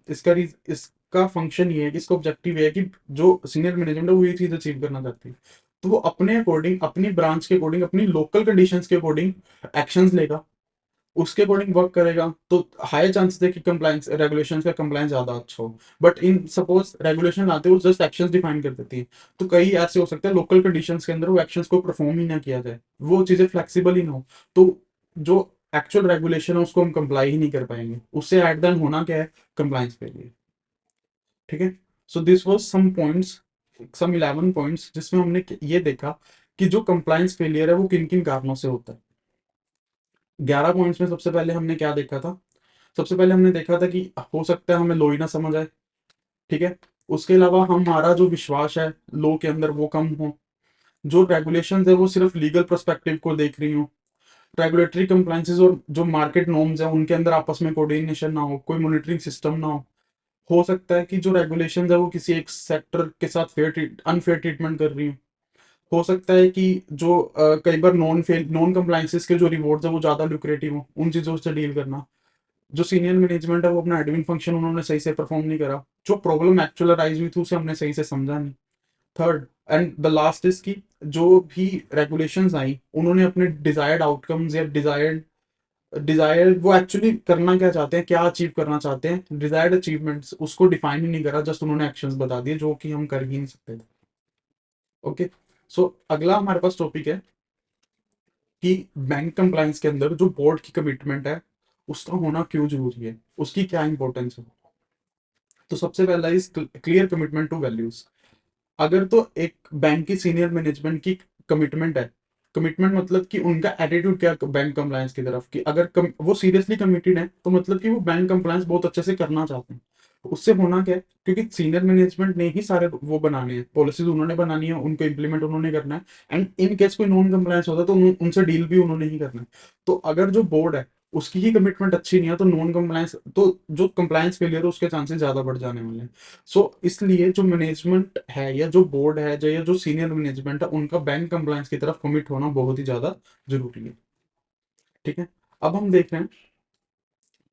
इसका फंक्शन ये है कि इसका ऑब्जेक्टिव ये है कि जो सीनियर मैनेजमेंट है वो ये चीज अचीव करना चाहती है। तो वो अपने अकॉर्डिंग, अपनी ब्रांच के अकॉर्डिंग, अपनी लोकल कंडीशंस के अकॉर्डिंग एक्शंस लेगा, उसके अकॉर्डिंग वर्क करेगा, तो हाई चांसेस है कि कंप्लायंस रेगुलेशन का कंप्लायंस ज्यादा अच्छा हो। बट इन सपोज रेगुलेशन आते हुए जस्ट एक्शंस डिफाइन कर देती है, तो कई ऐसे हो सकते हैं लोकल कंडीशंस के अंदर वो एक्शंस को परफॉर्म ही ना किया जाए, वो चीजें फ्लेक्सिबल ही ना हो, तो जो एक्चुअल रेगुलेशन है उसको हम कंप्लाई ही नहीं कर पाएंगे, उससे एट देन होना क्या है, कंप्लायंस पे लिए। ठीक है। So this was some points, some 11 points जिसमें हमने ये देखा कि जो कंप्लायंस फेलियर है वो किन किन कारणों से होता है। 11 पॉइंट्स में सबसे पहले हमने क्या देखा था, सबसे पहले हमने देखा था कि हो सकता है हमें लो ही ना समझ आए। ठीक है। उसके अलावा हमारा जो विश्वास है लो के अंदर वो कम हो, जो रेगुलेशंस है वो सिर्फ लीगल पर्सपेक्टिव को देख रही हो, रेगुलेटरी कंप्लायंसेस और जो मार्केट नॉर्म्स है उनके अंदर आपस में कोऑर्डिनेशन ना हो, कोई मॉनिटरिंग सिस्टम ना हो सकता है कि जो रेगुलेशंस है वो किसी एक सेक्टर के साथ अनफेयर ट्रीटमेंट कर रही हो सकता है कि जो कई बार नॉन कंप्लायंसेस के जो रिवॉर्ड्स है वो ज्यादा लुक्रेटिव हो, उन चीजों से डील करना। जो सीनियर मैनेजमेंट है वो अपना एडमिन फंक्शन उन्होंने सही से परफॉर्म नहीं करा, जो प्रॉब्लम एक्चुअल अराइज हुई थी उसे हमने सही से समझा नहीं। Third and the last is की जो भी रेगुलेशंस आई उन्होंने अपने डिजायर्ड आउटकम्स या डिजायर्ड वो एक्चुअली करना क्या चाहते हैं, क्या अचीव करना चाहते हैं, डिजायर्ड अचीवमेंट्स उसको डिफाइन ही नहीं करा, जस्ट उन्होंने एक्शंस बता दिए जो कि हम कर ही नहीं सकते थे। ओके। सो अगला हमारे पास टॉपिक है कि बैंक कंप्लायंस के अंदर जो बोर्ड की कमिटमेंट है उसका होना क्यों जरूरी है, उसकी क्या इंपॉर्टेंस है। तो सबसे पहला is clear commitment to values. अगर तो एक बैंक की सीनियर मैनेजमेंट की कमिटमेंट है, कमिटमेंट मतलब कि उनका एटीट्यूड क्या बैंक कंप्लायंस की तरफ, कि अगर वो सीरियसली कमिटेड है तो मतलब कि वो बैंक कंप्लायंस बहुत अच्छे से करना चाहते हैं। उससे होना क्या है, क्योंकि सीनियर मैनेजमेंट ने ही सारे वो बनाने हैं, पॉलिसीज उन्होंने बनानी है, उनको इम्प्लीमेंट उन्होंने करना है, एंड इन केस कोई नॉन कंप्लायंस होता है तो उनसे डील भी उन्होंने ही करना है। तो अगर जो बोर्ड है उसकी ही कमिटमेंट अच्छी नहीं है तो नॉन कंप्लायंस, तो जो कंप्लायंस फेलियर है उसके चांसेस ज्यादा बढ़ जाने वाले हैं। सो इसलिए जो मैनेजमेंट है या जो बोर्ड है या जो सीनियर मैनेजमेंट है उनका बैंक कंप्लायंस की तरफ कमिट होना बहुत ही ज्यादा जरूरी है। ठीक है। अब हम देख रहे हैं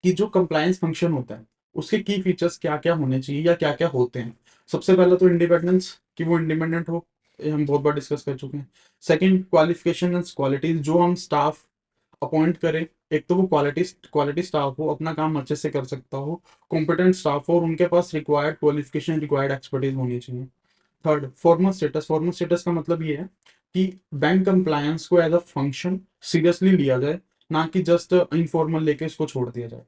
कि जो कंप्लायंस फंक्शन होता है उसके की फीचर्स क्या क्या होने चाहिए या क्या क्या होते हैं। सबसे पहला तो इंडिपेंडेंस, कि वो इंडिपेंडेंट हो, ये हम बहुत बार डिस्कस कर चुके हैं। सेकंड, क्वालिफिकेशन एंड क्वालिटीज, जो हम स्टाफ अपॉइंट करें, एक तो वो क्वालिटी क्वालिटी स्टाफ हो, अपना काम अच्छे से कर सकता हो, कॉम्पिटेंट स्टाफ हो और उनके पास रिक्वायर्ड क्वालिफिकेशन रिक्वायर्ड एक्सपर्टीज होनी चाहिए। Third, formal status. Formal status का मतलब ये है कि बैंक कंप्लायंस को एज अ फंक्शन सीरियसली लिया जाए, ना कि जस्ट इनफॉर्मल लेके इसको छोड़ दिया जाए।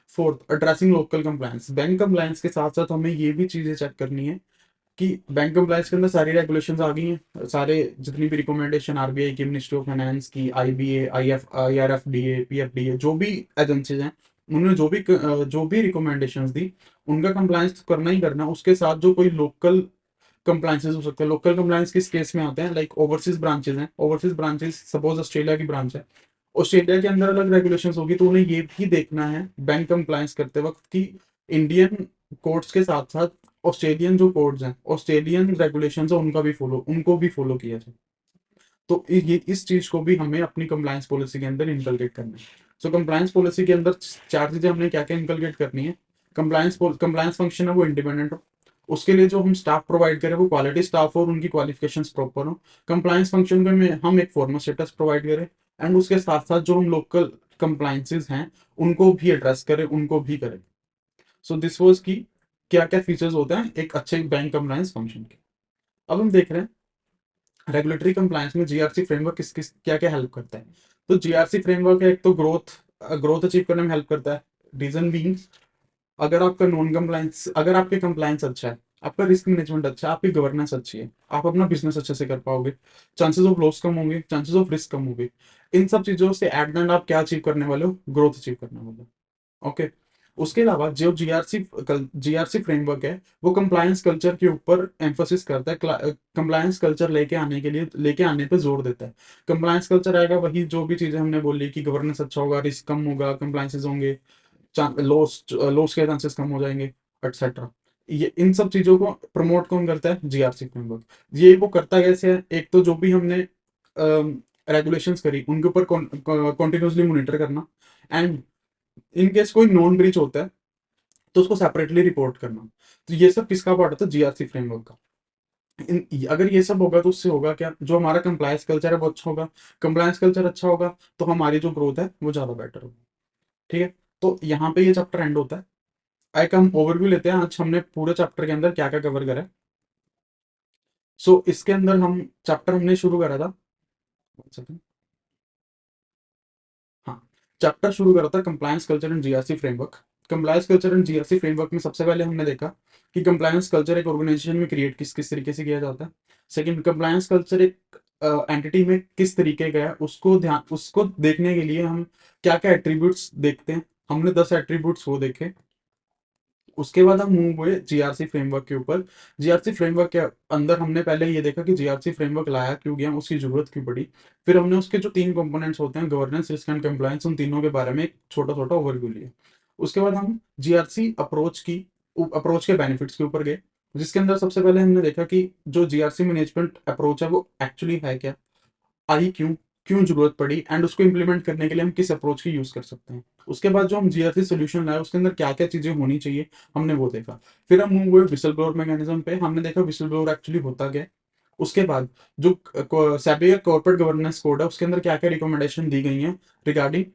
Fourth, addressing local compliance. Bank compliance के साथ साथ हमें ये भी चीजें चेक करनी है कि बैंक कंप्लायंस के अंदर सारी रेगुलेशंस आ गई हैं, सारे जितनी भी रिकमेंडेशन आरबीआई की, मिनिस्ट्री ऑफ फाइनेंस की, आईबीए, आईआरएफडीए, पीएफडीए, जो भी एजेंसीज हैं उन्होंने जो भी रिकमेंडेशंस दी उनका कंप्लायंस करना ही करना। उसके साथ जो कोई लोकल कंप्लायंसेस हो सकते हैं, लोकल कंप्लायंस किस केस में आते हैं, लाइक ओवरसीज ब्रांचेस हैं, ओवरसीज ब्रांचेस सपोज ऑस्ट्रेलिया की ब्रांच है, ऑस्ट्रेलिया के अंदर अलग रेगुलेशंस होगी, तो उन्हें ये भी देखना है बैंक कंप्लायंस करते वक्त कि इंडियन कोर्ट्स के साथ साथ ऑस्ट्रेलियन जो कोड्स हैं, ऑस्ट्रेलियन रेगुलेशंस है, उनको भी फॉलो किया जाए। तो ये इस चीज को भी हमें अपनी कंप्लायंस पॉलिसी के अंदर इनकलकेट करना है। सो कंप्लायंस पॉलिसी के अंदर चार चीजें हमने क्या क्या इनकलकेट करनी है। कंप्लायंस फंक्शन है वो इंडिपेंडेंट हो, उसके लिए जो हम स्टाफ प्रोवाइड करें वो क्वालिटी स्टाफ हो और उनकी क्वालिफिकेशंस प्रॉपर हो। कंप्लायंस फंक्शन में हम एक फॉर्मल स्टेटस प्रोवाइड करें, एंड उसके साथ साथ जो हम लोकल कंप्लायंसेस हैं उनको भी एड्रेस करें, उनको भी करें। सो दिस वाज की क्या क्या फीचर्स होते हैं एक अच्छे बैंक कंप्लायंस फंक्शन के। अब हम देख रहे हैं रेगुलेटरी कंप्लायंस में जीआरसी फ्रेमवर्क किस किस क्या क्या हेल्प करता है। तो जीआरसी फ्रेमवर्क है, एक तो ग्रोथ अचीव करने में हेल्प करता है। रीजन बीइंग, अगर आपका नॉन कंप्लायंस, अगर आपके कंप्लायंस अच्छा है, आपका रिस्क मैनेजमेंट अच्छा है, आपकी गवर्नेंस अच्छी है, आप अपना बिजनेस अच्छे से कर पाओगे, चांसेस ऑफ लॉस कम होंगे, चांसेस ऑफ रिस्क कम होंगे। इन सब चीजों से एट द एंड आप क्या अचीव करने वाले हो, ग्रोथ अचीव करने वाले हो। ओके। उसके अलावा जो जीआरसी फ्रेमवर्क है वो कंप्लायंस कल्चर के ऊपर एम्फोसिस करता है, कंप्लायंस कल्चर लेके आने पे जोर देता है। कंप्लायंस कल्चर आएगा वही जो भी चीजें हमने बोली कि गवर्नेंस अच्छा होगा, रिस्क कम होगा, कंप्लायंसेस होंगे, लॉस लॉस के चांसेस कम हो जाएंगे, एक्सेट्रा। ये इन सब चीजों को प्रमोट कौन करता है, जीआरसी फ्रेमवर्क। ये वो करता कैसे है, एक तो जो भी हमने रेगुलेशंस करी उनके ऊपर कॉन्टिन्यूसली मॉनिटर करना, एंड इन केस कोई नॉन ब्रीच होता है तो उसको सेपरेटली रिपोर्ट करना। तो ये सब किसका पार्ट होता है, जीआरसी फ्रेमवर्क का। अगर ये सब होगा तो उससे होगा क्या, जो हमारा कंप्लायंस कल्चर है वो अच्छा होगा। कंप्लायंस कल्चर अच्छा होगा तो हमारी जो ग्रोथ है वो ज्यादा बेटर होगी। ठीक है। तो यहाँ पे ये चैप्टर एंड होता है। एक हम ओवरव्यू लेते हैं, आज हमने पूरे चैप्टर के अंदर क्या क्या कवर करा है। सो इसके अंदर हम चैप्टर हमने शुरू करा था। One second. हाँ, चैप्टर शुरू करा था compliance culture and GRC framework. Compliance culture and GRC framework में सबसे पहले हमने देखा कि कंप्लायंस कल्चर एक ऑर्गेनाइजेशन में क्रिएट किस किस तरीके से किया जाता है। सेकंड, कंप्लायंस कल्चर एक एंटिटी में किस तरीके का है उसको देखने के लिए हम क्या क्या एट्रीब्यूट्स देखते हैं। हमने 10 एट्रीब्यूट्स वो देखे। उसके बाद हम मूव हुए जीआरसी फ्रेमवर्क के ऊपर। जीआरसी फ्रेमवर्क के अंदर हमने पहले ये देखा कि जीआरसी फ्रेमवर्क लाया क्यों गया, उसकी जरूरत क्यों पड़ी। फिर हमने उसके जो तीन कंपोनेंट्स होते हैं, गवर्नेंस, रिस्क एंड कंप्लायंस, उन तीनों के बारे में एक छोटा छोटा ओवरव्यू लिया। उसके बाद हम जीआरसी अप्रोच के बेनिफिट्स के ऊपर गए, जिसके अंदर सबसे पहले हमने देखा कि जो जीआरसी मैनेजमेंट अप्रोच है वो एक्चुअली है क्या, आई क्यों, क्यों जरूरत पड़ी, एंड उसको इंप्लीमेंट करने के लिए हम किस अप्रोच की यूज कर सकते हैं। उसके बाद जो हम जीआरसी सोल्यूशन लाए उसके अंदर क्या क्या चीजें होनी चाहिए, हमने वो देखा। फिर हम मूव हुए विसल ब्लोअर मैकेनिज्म पे, हमने देखा विसल ब्लोअर एक्चुअली होता क्या है। उसके बाद जो सेबी कॉर्पोरेट गवर्नेंस कोड है उसके अंदर क्या क्या रिकमेंडेशन दी गई हैं रिगार्डिंग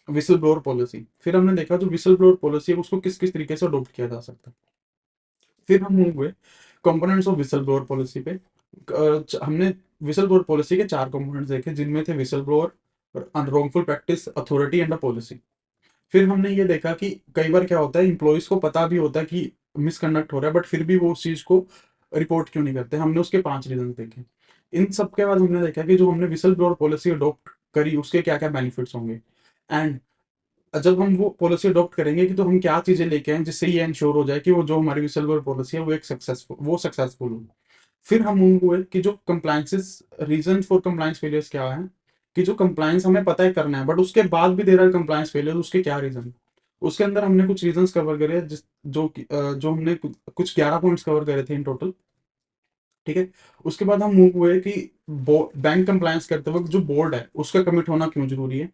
विसल ब्लोअर पॉलिसी। फिर हमने देखा जो विसल ब्लोअर पॉलिसी है उसको किस किस तरीके से अडोप्ट किया जा सकता है। फिर हम मूव हुए components of whistle blower policy पे। हमने विसल ब्लोअर पॉलिसी के चार कंपोनेंट्स देखे, जिनमें थे whistle blower, wrongful practice, authority and a policy. फिर हमने ये देखा कि कई बार क्या होता है, इंप्लॉइज को पता भी होता है कि मिसकंडक्ट हो रहा है, बट फिर भी वो उस चीज को रिपोर्ट क्यों नहीं करते। हमने उसके 5 रीजन देखे। इन सब के बाद हमने देखा कि जो हमने विसल ब्लोअर पॉलिसी अडॉप्ट करी उसके क्या क्या बेनिफिट्स होंगे, एंड जब हम वो पॉलिसी अडॉप्ट करेंगे कि तो हम क्या चीजें लेके आए जिससे ये इंश्योर हो जाए कि वो जो हमारी विसल ब्लोअर पॉलिसी है वो सक्सेसफुल हो। फिर हम हुए कि जो compliances, reason for compliance failures क्या है, कि जो कंप्लायंस हमें पता है करना है बट उसके बाद भी दे रहा है कंप्लायंस फेलियर, उसके क्या रीजन है। उसके अंदर हमने कुछ रीजंस कवर करे जो हमने कुछ 11 पॉइंट्स कवर करे थे इन टोटल। ठीक है। उसके बाद हम मूव हुए कि बैंक कंप्लायंस करते वक्त जो बोर्ड है उसका कमिट होना क्यों जरूरी है।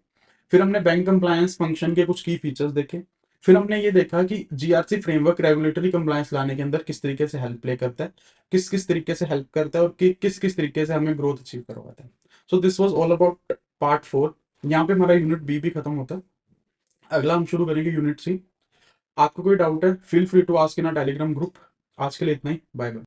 फिर हमने बैंक कंप्लायंस फंक्शन के कुछ की फीचर्स देखे। फिर हमने ये देखा कि जीआरसी फ्रेमवर्क रेगुलेटरी कंप्लायंस लाने के अंदर किस तरीके से हेल्प प्ले करता है, किस किस तरीके से हेल्प करता है, और किस किस तरीके से हमें ग्रोथ अचीव करवाता है। So this was all about part 4। यहाँ पे हमारा यूनिट बी भी खत्म होता है। अगला हम शुरू करेंगे यूनिट सी। आपको कोई डाउट है, feel free to ask in a Telegram group. आज के लिए इतना ही, बाय बाय।